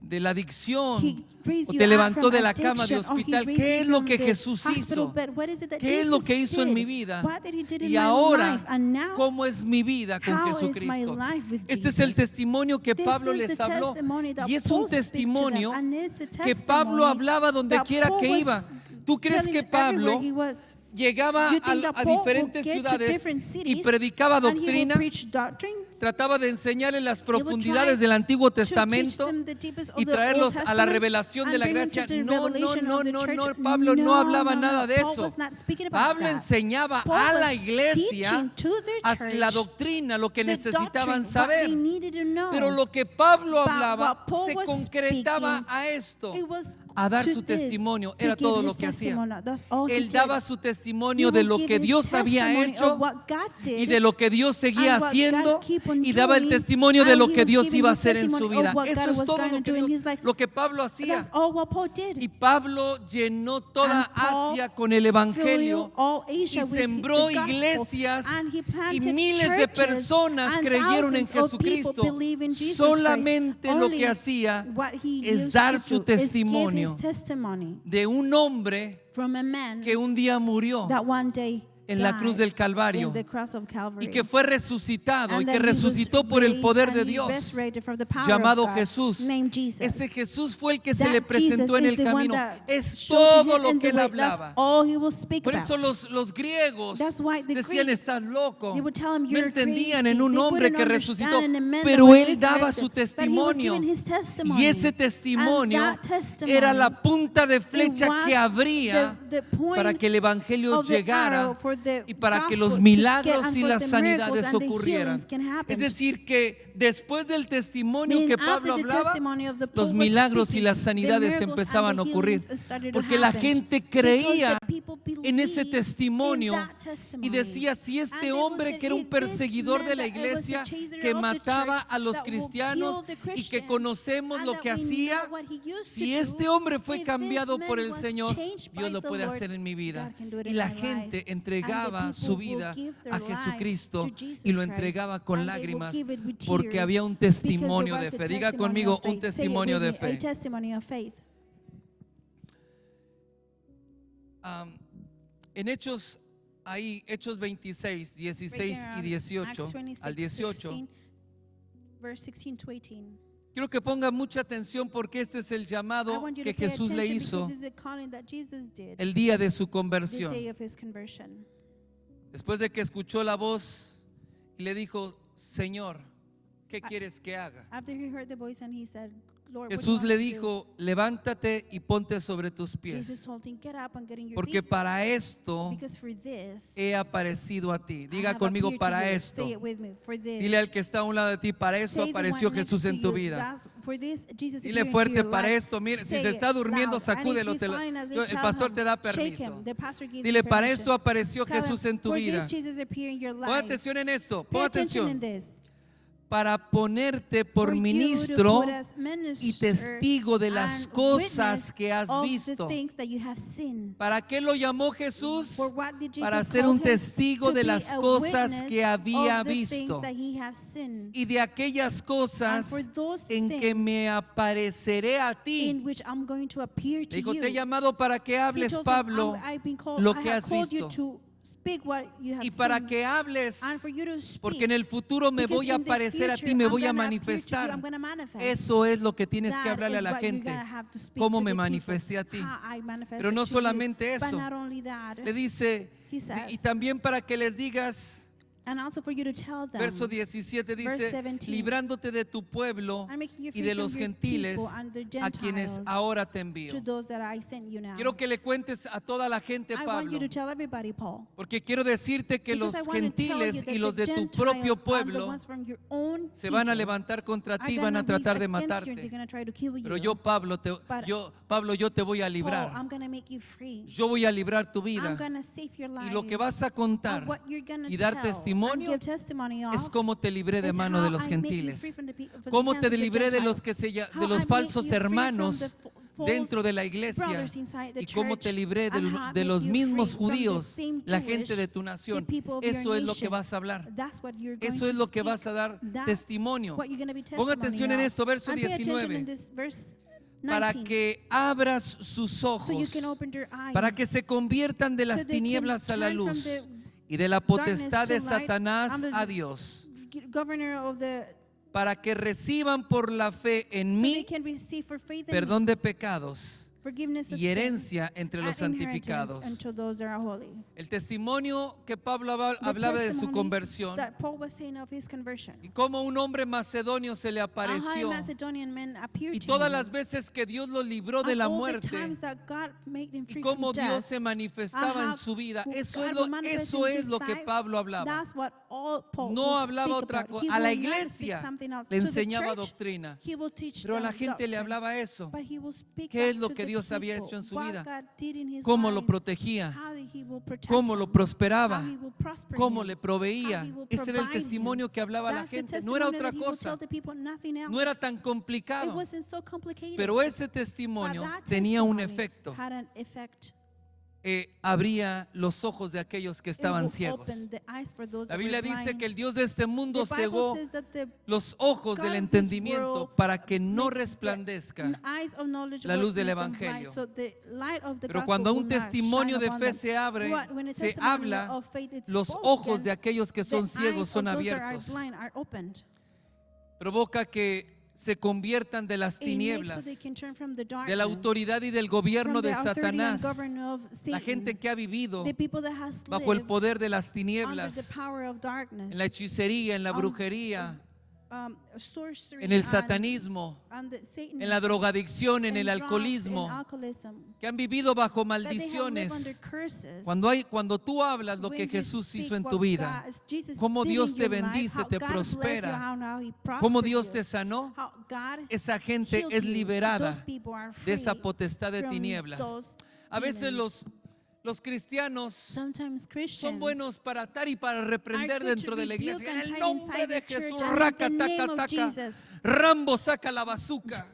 de la adicción, He raised o you te out levantó from de la cama de addiction, or he hospital. raised ¿Qué you es lo from que the Jesús hospital hizo? bed. What is it that ¿Qué es lo Jesus que hizo en mi did? vida? What did he did in Y my ahora, life? And now, ¿cómo es mi vida con how is my Jesucristo? life with Este es el Jesus? testimonio que This Pablo is les the habló. testimony that Y es Paul un speaks to them, testimonio and it's a que Pablo testimony hablaba donde that quiera Paul que was iba. ¿Tú crees telling que Pablo everywhere he was? llegaba You think that a Paul diferentes would get to ciudades different y cities predicaba and he would doctrina? preach doctrines? Trataba de enseñar en las He would profundidades try del Antiguo to teach Testamento them the deepest of y the Old traerlos a la Testament revelación de and la bring them gracia. to the No, revelation of the church. Pablo no hablaba no, nada de Paul eso. was not speaking about Pablo that. enseñaba Paul a la was iglesia teaching to the a church la doctrina, lo que the necesitaban doctrine, what saber. they needed to know. Pero lo que Pablo But hablaba what Paul se was concretaba speaking, a esto, it was a dar to su this, testimonio. to Era give todo lo his que hacía. testimony. That's all he Él did. daba su He testimonio de would lo give que his Dios había testimony hecho of what God did, y de lo que Dios seguía and what haciendo, God keep on y daba el doing, testimonio de and lo he que was Dios giving iba a his hacer en su testimony of vida. what God Eso es was todo gonna lo que, do in his life. lo que Pablo hacía. That's all what Paul did. Y Pablo llenó toda And Paul Asia con el Evangelio filled all Asia y with sembró the gospel, iglesias and he y planted miles de churches, personas and creyeron en thousands of people Jesucristo. believe in Jesus Solamente Christ. lo Only que hacía what he es used dar to su do is give testimonio his testimony de un hombre from a man que un día murió that one day en la cruz del died Calvario in the cross of Calvary. y que fue resucitado y And que then he was resucitó por el raised, poder and de he Dios, resurrected from the power llamado of God, Jesús. named Jesus. Ese Jesús fue el que se That le presentó Jesus en is el the one camino. that Es showed to todo him lo in que the él way. That's hablaba. all he will speak Por eso about. los griegos That's why the decían, Greeks, estás loco. they would tell him, No "You're entendían crazy." en un They hombre wouldn't que understand resucitó, in a man that pero was él daba su resurrected. But he was testimonio. giving his testimony. Y ese testimonio And that testimony, era la punta de it flecha was que abría the point para que el Evangelio of the llegara arrow for the y para que gospel los to milagros get, and y for las the sanidades miracles and the ocurrieran. healings can happen. Es decir, que después del testimonio Meaning que after Pablo the hablaba, testimony of the los Paul was milagros y speaking, las the sanidades miracles empezaban a and the ocurrir, healings started to porque la happen. gente Because creía the people en ese believed testimonio in that testimony. y decía, si And este they would hombre say, que era un "If this perseguidor man de la that was a iglesia, chaser que of the mataba church, a los that will cristianos kill the y que Christians, conocemos and lo that que we hacía, know what he used to si do, este hombre fue if cambiado this por man el was Señor, changed by Dios lo the puede Lord, hacer en mi vida". God can do it Y in la my life. gente And the entregaba people su will vida give their a lives Jesucristo to Jesus y lo Christ, entregaba con and they will lágrimas give it with porque tears, había un because testimonio there de was a fe. Diga testimony conmigo, of un faith. Say it testimonio with de me, a fe. testimony of faith. En Hechos, ahí, Hechos 26, 16 y 18, al 18, verse 16 to 18. quiero que ponga mucha atención porque este es el I llamado want you que to pay Jesús le attention hizo because it's a calling that Jesus did el día de su the conversión. day of his conversion. Después de que escuchó la voz y le dijo, Señor, ¿qué quieres que haga? After he heard the voice and he said, Lord, what do you Jesús want le me to do? dijo, levántate y ponte sobre tus Jesus pies, told him, get up and get in your porque feet, para esto because for this he aparecido a ti. I Diga have conmigo, appeared to para you. esto. Say it with me, for this. Dile al que está a un lado de ti, para eso Say the apareció one next Jesús to en tu you, vida. that's- for this, Jesus Dile appeared into fuerte, your para life. esto. Mira, si Say se it está durmiendo, loud. And sacúdelo. if he's falling asleep, El tell pastor him, te da shake permiso. him. The pastor gives Dile, you para permission. esto apareció Tell him, Jesús en tu for vida. this, Jesus appeared in your Pon life. atención en esto, Pay pon attention in atención. this. Para ponerte For por you to ministro put as minister y testigo de las and cosas witness que has of visto. the things that you have seen. ¿Para qué lo llamó Jesús? For what did Jesus Para ser call un him? testigo To de be las a cosas witness que había of the things visto that he has seen, y de aquellas cosas and for those en que things me apareceré a in ti. which I'm going to appear to Dijo, you. te he llamado para que He hables, told them, Pablo, I've been called, lo I que have has called you visto. to speak what you have Y para seen, que hables, and for you to speak, porque en el futuro me because voy a in the aparecer a future, ti, me I'm voy a gonna appear to you, manifestar. I'm gonna manifest. Eso es lo que tienes que That hablarle a is la what you're gente. gonna have to speak Cómo to me the people. manifesté a ti. How I manifested Pero no to you. solamente But eso. not only that, Le dice, he says, y también para que les digas And also for you to tell them, Verso 17 Verse dice, 17, librándote de tu pueblo I'm making you y free de from los your gentiles people and the a quienes Gentiles ahora te envío. to those that I sent you now. Quiero que le cuentes a toda la gente, I want Pablo, you to tell everybody, Paul. porque quiero decirte que Because los I want to tell you gentiles that y los the de tu Gentiles propio and the pueblo ones from your own se van a people levantar contra are ti y van a gonna tratar de rise against you, matarte. they're gonna try to kill you. Pero yo, Pablo, But yo te voy a Paul, librar. I'm gonna make you free. Yo voy a librar tu I'm vida. gonna save your life. Y lo que vas a contar And what you're gonna y dar tell testimonio and give testimony of es cómo te libré de is mano de how los I make you gentiles. free from the from the Cómo hands te of the libré de los Gentiles. que de How los I falsos make you free from hermanos the dentro de la false iglesia. brothers inside the Y cómo church, te libré and how I de make los you mismos free from the judíos, same la Jewish, gente de tu nación. the people of Eso your es lo que nation. vas a hablar. That's what you're going Eso to es lo que speak. vas a dar That's testimonio. what you're gonna be Ponga atención en testimony esto, of. verso And pay attention 19. in this verse Para 19, que abras sus so you ojos, can open their eyes, para que se conviertan de las so they can tinieblas a la turn from luz the y de la potestad de darkness to light, Satanás under a the Dios, governor of the, para que reciban por la fe en so they mí can receive for faith in perdón de pecados forgiveness of y herencia sins, entre los and inheritance santificados. unto those that are holy. El testimonio que Pablo The hablaba de su testimony conversión that Paul was saying of his conversion. y cómo un hombre macedonio se le A high apareció Macedonian man appeared y to todas him, las veces que Dios lo libró de and la all the muerte times that God made him y free cómo from Dios death, se manifestaba en how su vida. God Eso es manifested eso in es his lo que life. Pablo hablaba. That's what all Paul No will hablaba speak otra about. cosa. He A la will not speak iglesia something else. le To the enseñaba church, doctrina, he will teach pero a la them gente le doctrine. hablaba eso. But he will speak ¿Qué es back lo to que the Dios había people, hecho en su what vida? God did in his Cómo lo life, protegía, how he will protect cómo lo him, prosperaba, how he will prosper cómo him, le how proveía. he will Ese era el provide him. testimonio que hablaba la That's the gente. No era testimony otra that he will cosa, tell the people, nothing else. no era tan It complicado, wasn't so complicated. pero ese But testimonio that tenía un testimony efecto. had an effect. Abría los ojos de aquellos que It estaban will ciegos. open the eyes for those La that Biblia were dice blind. que el Dios de este mundo The Bible cegó says that the los ojos God del of this entendimiento world para que no made the resplandezca. eyes of knowledge la will luz del make them Evangelio. blind, so the light of the Pero gospel cuando will un not testimonio shine de upon fe them. se abre, When a se testimony habla, of faith is los spoken, ojos de aquellos que son the ciegos eyes son of those that are abiertos. blind are opened. Provoca que se conviertan de las It makes tinieblas, so they can turn from the de la darkness, autoridad y del gobierno from the de authority and Satanás. government of La Satan, gente que ha vivido the people that has bajo el lived poder de las under tinieblas, the power of darkness, en la hechicería, en la um, brujería, sorcery, en el and satanismo, the Satanism, en la drogadicción, en and el drugs, alcoholismo, and alcoholism, que han vivido bajo that they have lived under maldiciones. curses. Cuando tú hablas lo When que you Jesús speak hizo en what tu vida, God- Jesus cómo did Dios in te your life, bendice, how te God blessed you, prospera, how he cómo prospered Dios you, te sanó, how God esa gente healed es you. liberada Those people are de esa free potestad de from tinieblas. those A veces demons. los cristianos Sometimes son Christians buenos para atar y para reprender are good dentro to de la rebuke iglesia. En and el tie nombre inside de the church, Jesús, and in raca, the taca, name of taca. Jesus. Rambo saca la bazuca.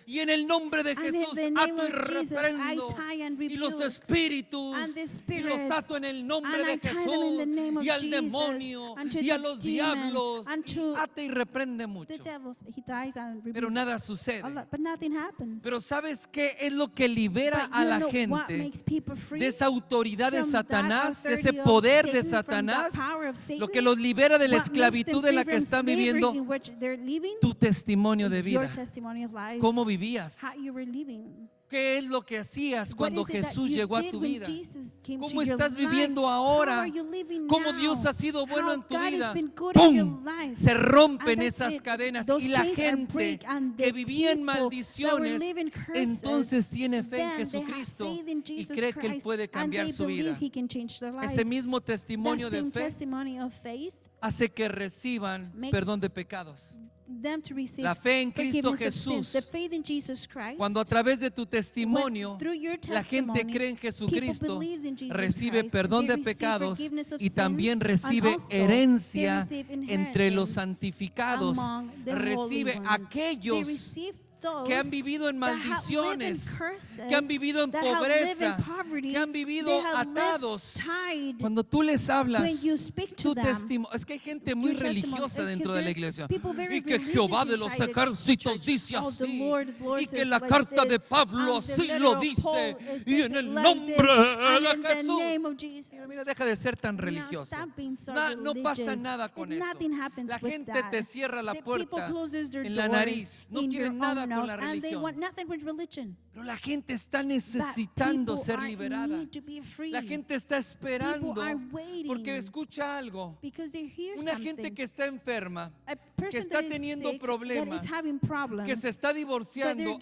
Y en el nombre de And in Jesús the name ato y of Jesus, reprendo. I tie and Y los rebuke espíritus and the y los spirits, ato en el nombre and de I tie them in the name Jesús of y al Jesus, demonio and to y a the los demon, diablos. and Y to ata y reprende mucho. the devils. He dies and rebukes Pero nada a sucede. lot, but nothing happens. Pero ¿sabes qué es lo que libera But a you la know what gente makes people free? de esa autoridad de From that Satanás, de ese authority of poder de Satan, from that Satanás? power of Satan? Lo que los libera de la What makes them esclavitud en la free que from están slavery viviendo, in which they're living? tu testimonio de Your vida. testimony of life. ¿Cómo vivías? How you were living. ¿Qué es lo que hacías What cuando is it that Jesús you llegó a did tu when vida? Jesus came ¿Cómo to your estás life? viviendo How ahora? are you living ¿Cómo now? Dios ha sido bueno How en tu God has vida? been good in your ¡Pum! life. Se rompen And that's esas it. cadenas Those y la chains are gente break, and que the vivía en people that were maldiciones living curses, entonces tiene fe en then they have Jesucristo faith in y Jesus cree que Él Christ, puede and cambiar they su believe vida. He can change their lives. Ese mismo testimonio That de same fe testimony of faith hace que reciban makes perdón de pecados. them to receive La fe en Cristo forgiveness of sins. Jesús. The faith in Jesus Christ. Cuando a través de tu testimonio When, through your la gente testimony, cree en Jesucristo, people believes in Jesus recibe Christ, perdón they de receive pecados forgiveness of y también sins, recibe and also herencia they receive entre los inheritance santificados. among the Recibe holy ones. aquellos They receive those que han vivido en that have lived in maldiciones, curses, que han vivido en that have lived in pobreza, poverty, que han vivido they have lived atados. tied. Cuando tú les hablas, When you speak to tu them, testimonio, es que hay gente muy your testimony, religiosa es que dentro de la there's iglesia. people very Y que religious Jehová de los inside the ejércitos church. dice Oh, the así. Lord Y que says la like carta this, de Pablo and the así letter lo of dice. Paul Y says en el like nombre this, de and in the Jesús. name of Jesus. Mira, deja de ser tan Now religioso. stop being so No pasa religious. nada con eso. Nothing happens La with gente that. te cierra la The people puerta closes their en la doors nariz. No in quieren their nada own con la and they want religión. nothing with religion. Pero la gente está But necesitando people ser are liberada. need to be free. La gente está esperando People are waiting porque escucha algo. because they hear Una something. gente que está enferma, A que person está that is teniendo sick, problemas, that is having problems, que se está that they're divorciando, going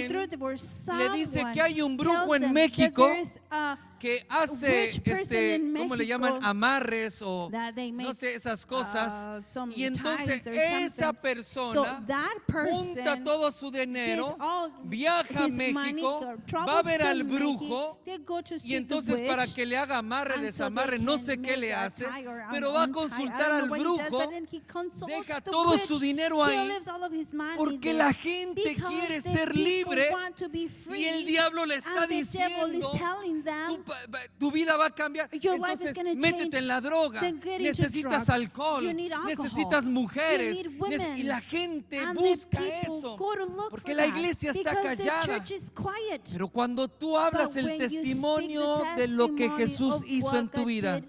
through alguien divorce, le dice someone que hay un brujo tells en them México that there's a que hace, which person in ¿cómo le llaman? México Amarres o that they make, no sé, esas cosas. some Y entonces ties or esa something. persona So that junta person todo su dinero, gets all viaja a his money, México, travels va a ver to al México, brujo they go to see y entonces the para witch, que le haga amarre, and so desamarre, they no can sé qué make le a hace, tie or pero va a untie. I consultar don't al know what he does, brujo, but then he consults deja the todo witch. su dinero He ahí, leaves all of his money porque there la gente because quiere the ser people libre want to be free, y el diablo le está and the devil is diciendo, telling them, tu vida va a cambiar. your life is Entonces, gonna métete change. en la droga. Then get into Necesitas drugs. alcohol. You need alcohol. Necesitas mujeres. You need women. Y la gente and busca the people eso. go to look Porque for la that, iglesia está because the callada. church is quiet. Pero cuando tú hablas But el when you testimonio speak the de lo que testimony Jesús of hizo what en tu God vida. did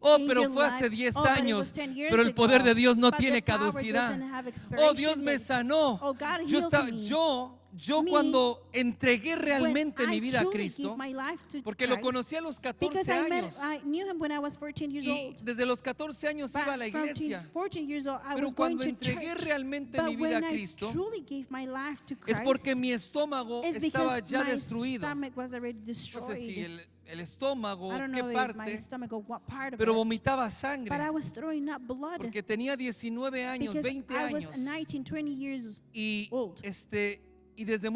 Oh, in pero your fue hace life, 10 but it was años, 10 years pero el poder ago, de Dios no but tiene the power caducidad. doesn't have Oh, expiration Dios me date. sanó. Oh, God Yo, healed estaba, me. yo Me, cuando entregué realmente when mi I vida a truly Cristo, give my life to porque lo Christ, conocí a los because 14 I años. knew him when I was 14 years Y old. desde los 14 años Back iba a la from iglesia. 14 years old, I Pero was going cuando to entregué church. realmente But mi vida a when Cristo, I truly gave my life to es Christ, porque mi estómago it's estaba because ya my destruido. stomach was already No destroyed. sé si el estómago, I don't qué know if my parte, stomach or what part of pero it, vomitaba but I sangre. was throwing up blood Porque tenía 19 años, because 20 I was años. 19, 20 years Y, old. y desde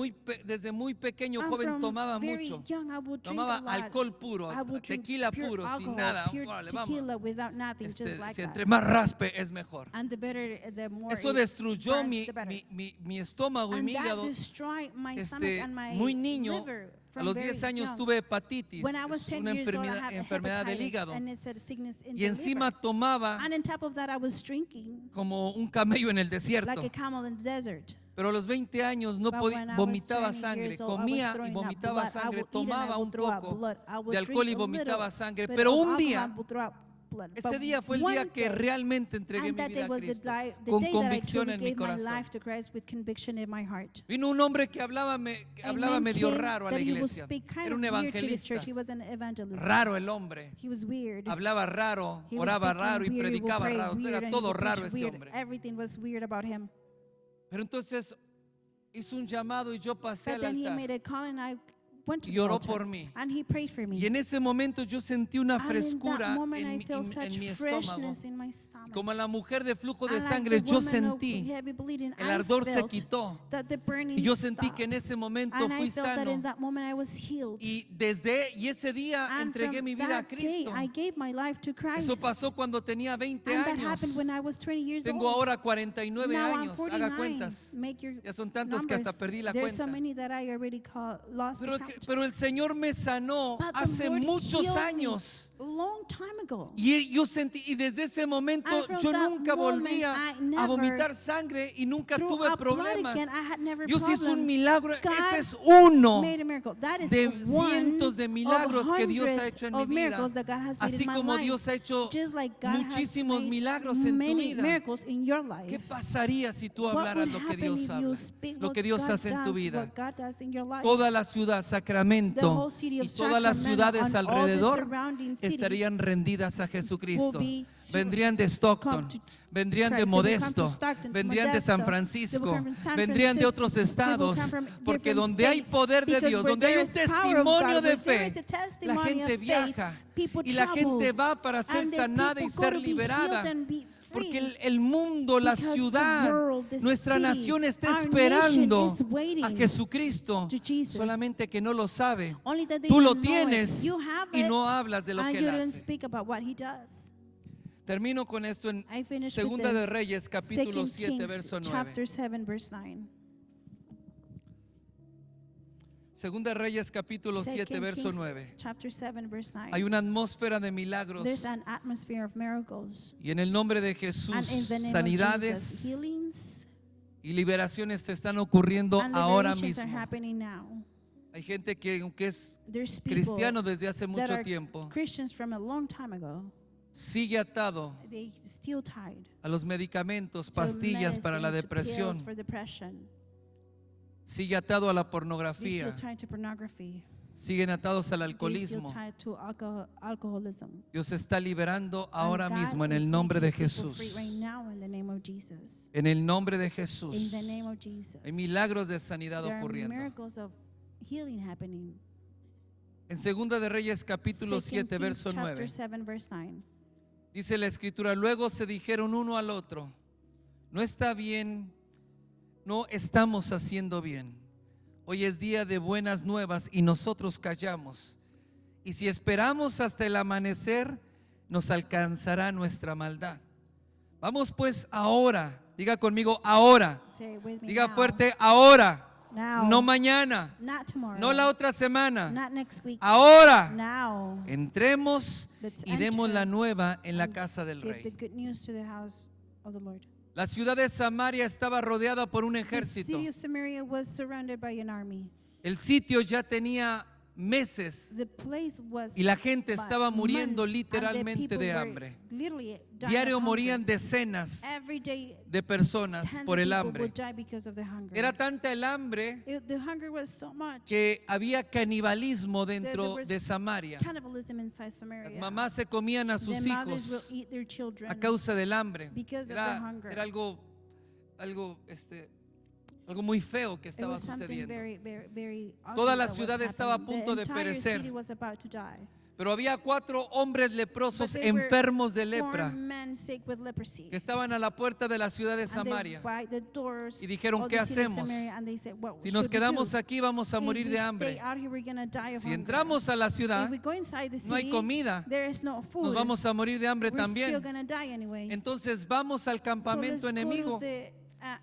muy pequeño, And joven, from tomaba very mucho. young, I would drink Tomaba a lot. alcohol puro, I would drink tequila pure puro, sin alcohol, nada. pure Órale, tequila vamos. without nothing, just like Si that. entre más raspe es mejor. And the better, the more Eso it destruyó burns, mi, the better. mi estómago y And mi that hígado. destroyed my stomach and my Muy niño, liver a from los very 10 años young. tuve hepatitis, When I was es 10 una years old, I had enfermedad del hepatitis, hígado. and it's a sickness in Y the encima liver. tomaba And on top of that, I was drinking como un camello en el like desierto. a camel in the desert. Pero a los 20 años no But podía, when I was vomitaba 20 sangre, years old, I was comía y throwing up vomitaba blood. I sangre, would eat and I tomaba would un throw up poco blood. I would de alcohol y drink a vomitaba little sangre. bit Pero of un alcohol día, and would throw up blood. ese But día fue el one día que day, realmente entregué and mi that vida day a was the Cristo, the con day that I convicción truly en mi gave my corazón. life to Christ with conviction in my heart. Vino un hombre que hablaba A man medio came raro a la that he would iglesia. speak kind Era un of weird to the evangelista. church. He was an evangelist. Raro el hombre. He was weird. Hablaba raro, He was oraba speaking raro y weird, he would predicaba pray raro. weird, Era and he todo would preach raro ese weird. hombre. Everything was weird about him. Pero entonces hizo un llamado y yo pasé But al then he altar. made a call and I went to Y the oró altar, por mí. and he prayed for me. Y en ese momento yo sentí una And in frescura that moment en I mi, felt en such mi estómago. freshness in my stomach. Como la mujer de flujo de And like sangre, the yo woman of sentí, heavy bleeding, el I ardor se felt quitó. that the burning Y yo sentí que en stopped. ese momento And fui I felt that in sano. that moment I was healed. Y ese día And entregué from mi vida a that day, Cristo. I gave my life to Christ. Eso pasó cuando tenía 20 And that años. happened when I was 20 years Tengo old. ahora 49 Now I'm años. 49. Haga cuentas. Make your Ya son tantos que hasta numbers. perdí la There's so cuenta. many that I already lost the count. Pero el Señor me sanó But the hace Lord muchos healed me años. a long time ago. Y yo sentí, y desde ese momento And from yo that nunca volví moment, a I never vomitar sangre y nunca threw tuve up blood problemas. again. I had never Dios hizo un problems. milagro. God Ese es uno made a miracle. That is de one cientos de milagros of que Dios ha hundreds hecho en mi of vida. miracles that God has made Así in my como life. Dios ha hecho Just like God muchísimos has made milagros en tu many vida. miracles in your life. ¿Qué pasaría si tú What hablaras would lo que happen Dios if you habla? speak Lo what que Dios God hace en tu does, vida. what God does in your life? Toda la ciudad, The Sacramento, whole city of y todas las Sacramento ciudades and all the alrededor surrounding cities estarían rendidas a Jesucristo. will be Vendrían de Stockton, come to vendrían de Christ. They will come to Modesto, Stockton, to vendrían de San Modesto. They will Francisco, come from San vendrían de Francisco. otros They will estados, come from porque different donde hay states. poder de Because Dios, where donde hay there un is power of testimonio God, de where there fe, is a la testimony gente of faith, viaja people y la gente travels, va para ser and the sanada y people go ser to be liberada. healed and be Porque free. el mundo, la Because the ciudad, world, the nuestra city, nación está our esperando nation is waiting a Jesucristo, to Jesus. solamente que no lo sabe. Only that they Tú lo don't know it. tienes You have y it, no hablas de lo and que you él don't hace. speak about what he does. Termino con esto en I finish with Segunda de this. Reyes, capítulo 2 7, Kings, verso 9. chapter 7, verse 9. Segunda de Reyes, capítulo 7, 2 verso Kings, 9. chapter 7, verse 9. Hay una atmósfera de milagros. There's an atmosphere of miracles. Y en el nombre de Jesús, And in the name of sanidades Jesus, healings y liberaciones te están ocurriendo and ahora liberations are mismo. happening now. Hay gente que, aunque es There's people cristiano desde hace that mucho are tiempo, Christians from a long time ago. sigue atado They still tied a los medicamentos, to pastillas para la medicine, to pills depresión. for depression. sigue atado a la They're pornografía, still tied to pornography. siguen atados al They're still alcoholismo. tied to alcoholism. Dios está liberando And ahora God mismo en is el nombre de making people Jesús. free right now in the name of Jesus. En el nombre de Jesús. In the name of Jesus. Hay milagros de sanidad There are ocurriendo. miracles of healing happening. En Segunda de Reyes capítulo 2 7 Kings verso chapter 9 7, verse 9. dice la escritura: luego se dijeron uno al otro, no está bien, no estamos haciendo bien. Hoy es día de buenas nuevas y nosotros callamos. Y si esperamos hasta el amanecer, nos alcanzará nuestra maldad. Vamos pues ahora, diga conmigo ahora, Say it with me diga now. fuerte ahora, Now. no mañana, Not tomorrow. no la otra semana, Not next week. ahora. Now. Entremos Let's y demos enter la nueva en la and casa del give the rey. good news to the house of the Lord. La ciudad de Samaria estaba rodeada por un The ejército. city of Samaria was surrounded by an army. El sitio ya tenía meses The place was y la gente estaba muriendo months, and the literalmente people de were hambre. literally dying Diario of morían hunger. decenas Every day, de personas tens por of el people hambre. would die because of the hunger. Era tanta el hambre The hunger was so much. que había canibalismo dentro was de Samaria. Cannibalism inside Samaria. Las mamás se comían a sus The mothers will hijos eat their children a causa del hambre. because of the Era, hunger. era algo muy feo que It estaba was something sucediendo. very ugly Toda la that was ciudad estaba a happening. punto The de entire perecer. city was about to die. Pero había 4 hombres leprosos But they were enfermos de 4 lepra men sick with leprosy. que estaban a la puerta de la ciudad de And they Samaria. by the doors Y dijeron, of ¿qué the city of hacemos? Samaria, and they said, "What Si nos should we quedamos do? aquí vamos a If morir we de stay hambre. out here, we're gonna die of Si hunger. entramos a la If ciudad, we go inside the no hay city, comida. there is no food. Nos vamos a morir de hambre We're still también. gonna die anyways. Entonces vamos al So let's campamento go to enemigo. the,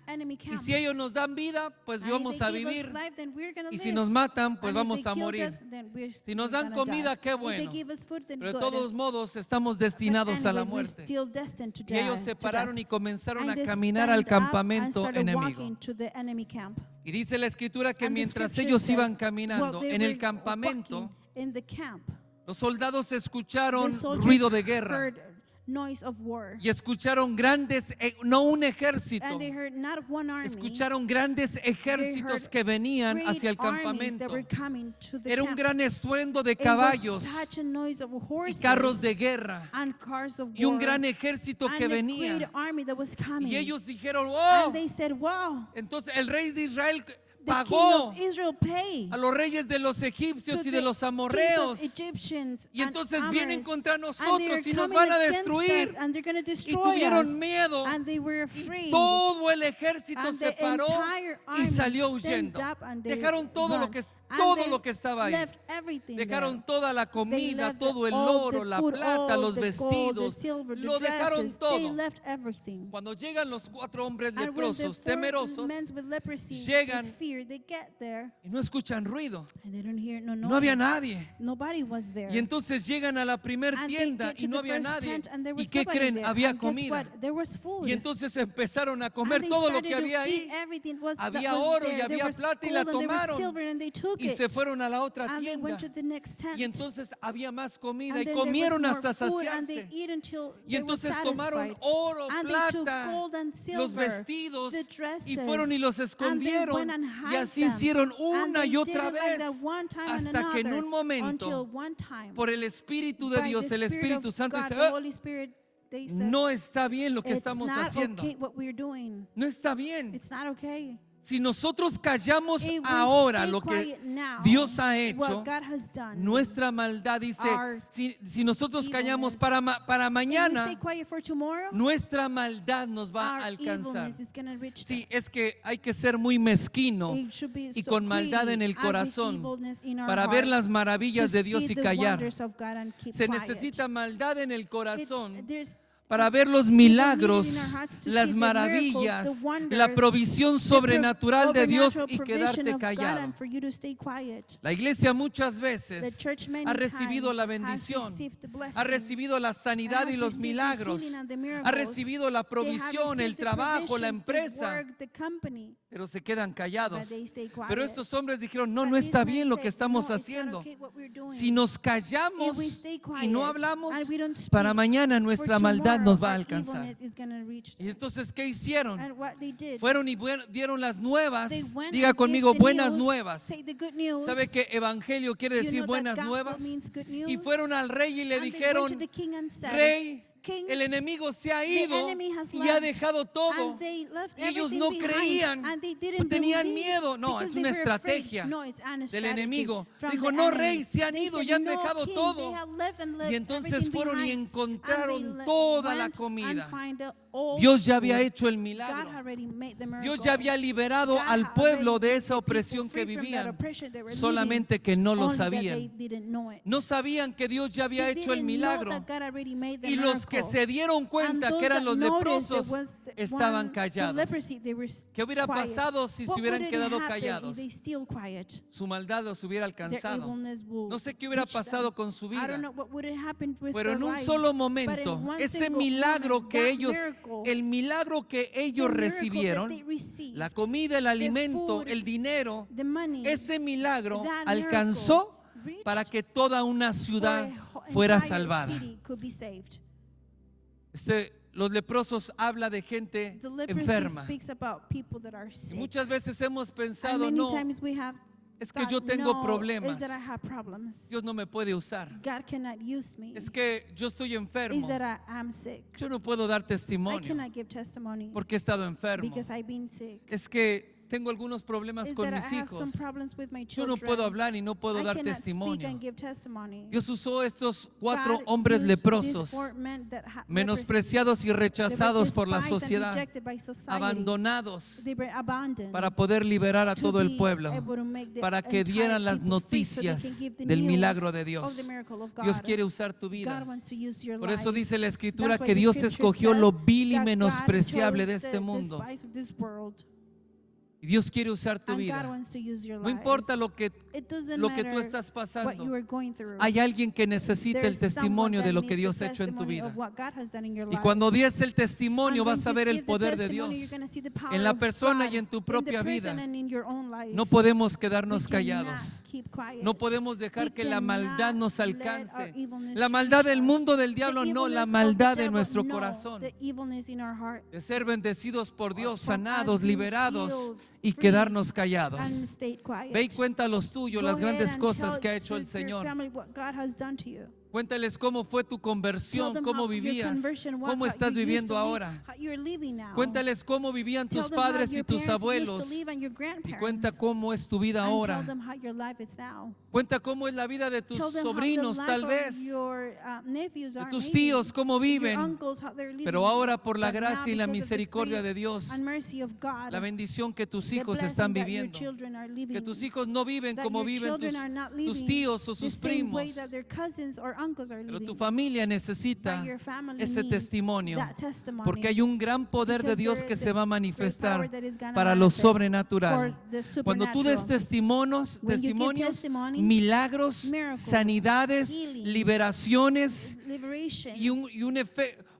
enemy Y camp. si ellos nos dan vida, pues And if vamos they a give us vivir. life, then we're gonna Y si live. nos matan, pues And if vamos they a killed morir. us, then we're Si nos dan gonna die. comida, qué If bueno. they give us food, then Pero de good. todos modos estamos destinados But a la anyways, we're muerte. still destined to Y die, ellos se to pararon death. y comenzaron And a they caminar al stand up and campamento started enemigo. walking to the enemy camp. Y dice la escritura que And the mientras scripture ellos says, iban while caminando they en el were campamento, walking in the camp, los soldados the escucharon soldiers ruido de guerra heard noise of war. y escucharon grandes, no un ejército, And they heard not one army, escucharon grandes ejércitos heard que venían great hacia el armies campamento. that were coming to the Era un camp. gran estruendo de It was caballos such a noise of y horses carros de guerra and cars of y un war, gran ejército que and a great venía. army that was coming. Y ellos dijeron, oh, And they said, wow, entonces el rey de Israel the king pagó of Israel paid a los reyes de los to egipcios y the de los kings of amorreos. Egyptians Y and entonces Amorites, vienen contra and they nosotros are y nos coming van a against destruir. us, and they're going to Y destroy tuvieron us. miedo. And they were Y afraid. todo el ejército And se the paró entire y army salió stand huyendo. up and they Dejaron todo run. And todo they lo que estaba ahí. left everything Dejaron there. toda la They comida, left todo el all oro, the la food, plata, all los the gold, the vestidos. silver, the Lo dejaron dresses. They todo. left everything. Cuando llegan los 4 hombres And when the leprosos, 4 temerosos, men with leprosy, llegan with fear, they get there y no escuchan ruido. and they don't hear no noise. No había nadie. Nobody was there. Y entonces llegan a la primer And they tienda get y to no the había first nadie. tent and there ¿Y was qué nobody creen? there. Había And guess comida. what? There was food. Y entonces empezaron a And comer they todo lo started que to había eat ahí. everything that Había was oro y there. There había was plata y la gold and there was tomaron. silver and they took Y it. se fueron a la otra And they tienda. went to the next tent. Y entonces había más comida And y then there was comieron more hasta food and they saciarse. eat until Y they were entonces tomaron satisfied. oro, And they took plata, gold and los silver, vestidos the dresses, y fueron y los and they escondieron. went and Y hid así them. hicieron And una they y did otra it like vez that one time and hasta que en another, un momento, until one time, por el Espíritu de by Dios, the el Spirit Espíritu of Santo God, dice, the Holy Spirit, they said, no está bien lo que it's estamos not haciendo. okay what we're doing. No está bien. It's not okay. Si nosotros callamos If we ahora stay lo que quiet now, Dios ha hecho, what God has done, nuestra maldad dice, Our si nosotros callamos evilness, para if we mañana, stay quiet for tomorrow, nuestra maldad nos va our a alcanzar. evilness is gonna reach Sí, them. es que hay que ser muy mezquino It should be y so con maldad greedy en el and with corazón evilness in our para ver hearts las maravillas to de Dios see y the callar. wonders of God and keep Se quiet. necesita maldad en el It's- corazón there's para ver los people need it milagros, in our hearts to las see the maravillas, miracles, the wonders, la provisión sobrenatural de Dios overnatural y provision quedarte of God callado. and for you to stay quiet. La iglesia muchas The veces church many ha recibido times la has bendición, received the blessing, ha recibido la sanidad has y los received the milagros, healing and the ha miracles. recibido la They have provisión, el received the trabajo, la provision, the empresa, work, the company, pero se quedan callados. but they stay quiet. Pero estos hombres dijeron, no, But no these está men bien lo said, que estamos "No, it's not haciendo. okay what we're doing." Si nos callamos If we stay y no quiet hablamos, and we don't speak, para mañana nuestra for maldad maldad nos va a our alcanzar. evilness is gonna reach Y us. entonces, ¿qué hicieron? And what they did, Fueron y dieron las nuevas. they went Diga and conmigo, gave the buenas news. nuevas. Say the good news. ¿Sabe que evangelio quiere You decir know that buenas gospel nuevas? means good news. Y fueron al rey y le And they went dijeron, to the king and said, Rey, King, el enemigo se ha the ido enemy has y ha left, dejado todo. and they left Y ellos everything no behind, creían, and they pues didn't tenían believe miedo. No, because es they una were afraid. estrategia No, it's an del strategy enemigo. from Dijo, the no, enemy. rey, se han They ido said, y han "No, dejado king, todo". they have left and left Y entonces everything fueron y behind. encontraron And they toda la went comida. and find all Dios ya había food. hecho el God milagro. already made the Dios miracle. ya había liberado God al already pueblo de made esa the people opresión que free from that vivían, oppression they were solamente que no lo living, only that they sabían. didn't know it. No sabían que Dios ya había They hecho el didn't know milagro. that God already made the Y los que miracle. se dieron cuenta And que those eran that los noticed leprosos there was the estaban one, the callados. leprosy, they were ¿Qué hubiera quiet. pasado si se What hubieran would quedado happen callados? if they still quiet? Su maldad los hubiera Their alcanzado. evilness will No sé qué hubiera reach them. pasado con su I vida. don't know what would have happened with Pero their en un lives, solo but in momento, one ese single milagro moment, que that ellos, miracle, el milagro que ellos the miracle that recibieron, they received, la comida, el alimento, food, el dinero, the money, ese milagro that alcanzó miracle reached para que toda una ciudad for a fuera entire salvada. city could be saved. Los leprosos habla de gente The leprosy enferma. speaks about people that are Y sick. muchas veces hemos And pensado, many no, times we have es que thought, yo tengo no, problemas. is that I have problems. Dios no me puede usar. God cannot use me. Es que yo estoy Is enfermo. that I am sick. Yo no puedo dar I testimonio cannot give testimony porque he estado enfermo. because I've been sick. Es que tengo algunos problemas Is con that I mis have some hijos. problems with my Yo children. no puedo hablar y no puedo I dar cannot speak testimonio. and give testimony. Dios usó estos 4 God hombres used leprosos, these 4 men that had menospreciados y leprosy. rechazados They por were la despised and sociedad, rejected by society. abandonados, They were abandoned para poder liberar a to todo el be pueblo, able to make the para que entire dieran las people free so they noticias can give the del news milagro de of Dios. the miracle of Dios God. quiere usar tu God vida. wants to use your Por eso life. dice la Escritura That's why que the Dios scripture escogió says lo vil y that God menospreciable de chose este the mundo. despise of this world. Y Dios quiere usar tu And God vida. wants to use your No life. importa lo que It doesn't tú matter estás what you pasando. are going through. Hay alguien que necesita el There's someone testimonio that de lo que needs Dios the ha hecho en tu testimony vida. of what God has done in your Y life. cuando des el testimonio And when vas a you ver el give the poder de testimony, Dios you're gonna see the power en la of persona God y en tu in the propia person vida. and in your own life. No podemos We quedarnos cannot callados. keep quiet. No podemos dejar We que la cannot maldad nos let alcance. our evilness La maldad reach del us. mundo, del The diablo, no, evilness la of the maldad de devil, nuestro no, corazón. the evilness in our heart. De ser bendecidos por Dios, From us sanados, being liberados healed, y free, quedarnos callados. and stay quiet. Ve y cuenta a los tuyos Go las ahead grandes and cosas tell que ha hecho to el your Señor. family what God has done to you. Cuéntales cómo fue tu Tell conversión, them cómo how your vivías, conversion was, cómo how estás you used viviendo to live, ahora. how you're living now. Cuéntales cómo vivían Tell tus them how padres your y tus parents used abuelos. to live and your Y grandparents. cuenta cómo es tu vida And tell ahora. them how your life is now. Cuenta cómo es la vida de tus Tell them sobrinos, how the tal life vez, of your nephews de are tus maybe, tíos, cómo your viven. uncles, how they're living. Pero ahora por la But now, gracia y la because of the misericordia de grace Dios, and mercy of God, la bendición que tus the hijos blessing están that your viviendo. children are living, Que tus hijos no viven that como your viven children are not tus living tíos o the sus same way primos. that their cousins or uncles are Pero living. tu familia necesita But your family ese needs testimonio, that testimony, porque hay un gran poder de because Dios there que is se va a a great manifestar power that is gonna para lo manifest sobrenatural. for the Cuando tú des supernatural. testimonios, When you give testimonios, testimonies, milagros, miracles, sanidades, healings, liberaciones liberations, y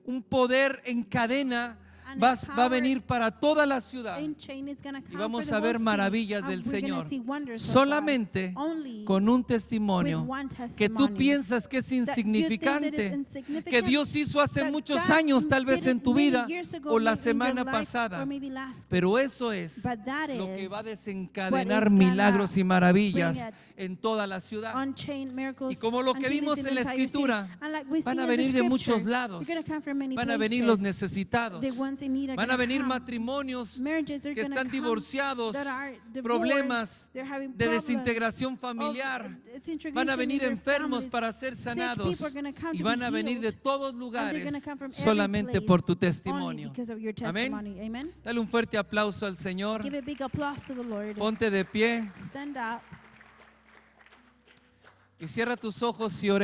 un poder en cadena and va a power venir para toda la ciudad. in chain is gonna Y come vamos for the a ver whole city, maravillas and del we're gonna Señor see wonders of God. solamente Only con un with testimonio one que tú testimony piensas que es that you think that is insignificante, insignificant, que Dios hizo hace that muchos God años, tal vez did en it tu many vida years ago, o la maybe in your semana life, pasada. or maybe last Pero eso es But that lo que is va a what desencadenar is milagros y gonna maravillas bring it en toda la ciudad. unchained miracles Y como lo and que healings vimos in en la the entire city. Escritura, And like we van see a in the venir de muchos scripture, lados. you're gonna come from many Van a venir los places. necesitados. The ones in need are Van a gonna venir come. matrimonios Marriages are que gonna están come divorciados, that are divorced, problemas they're having de problems desintegración familiar. of disintegration Van a in venir their enfermos families. para ser Sick sanados people are gonna come y to van be a venir de healed. todos And they're lugares gonna come from every solamente place, por tu only testimonio. because of your Amén. testimony. Amen. Dale un fuerte aplauso al Señor. Give a big applause to the Lord. Ponte de pie Stand up. y cierra tus ojos y ore.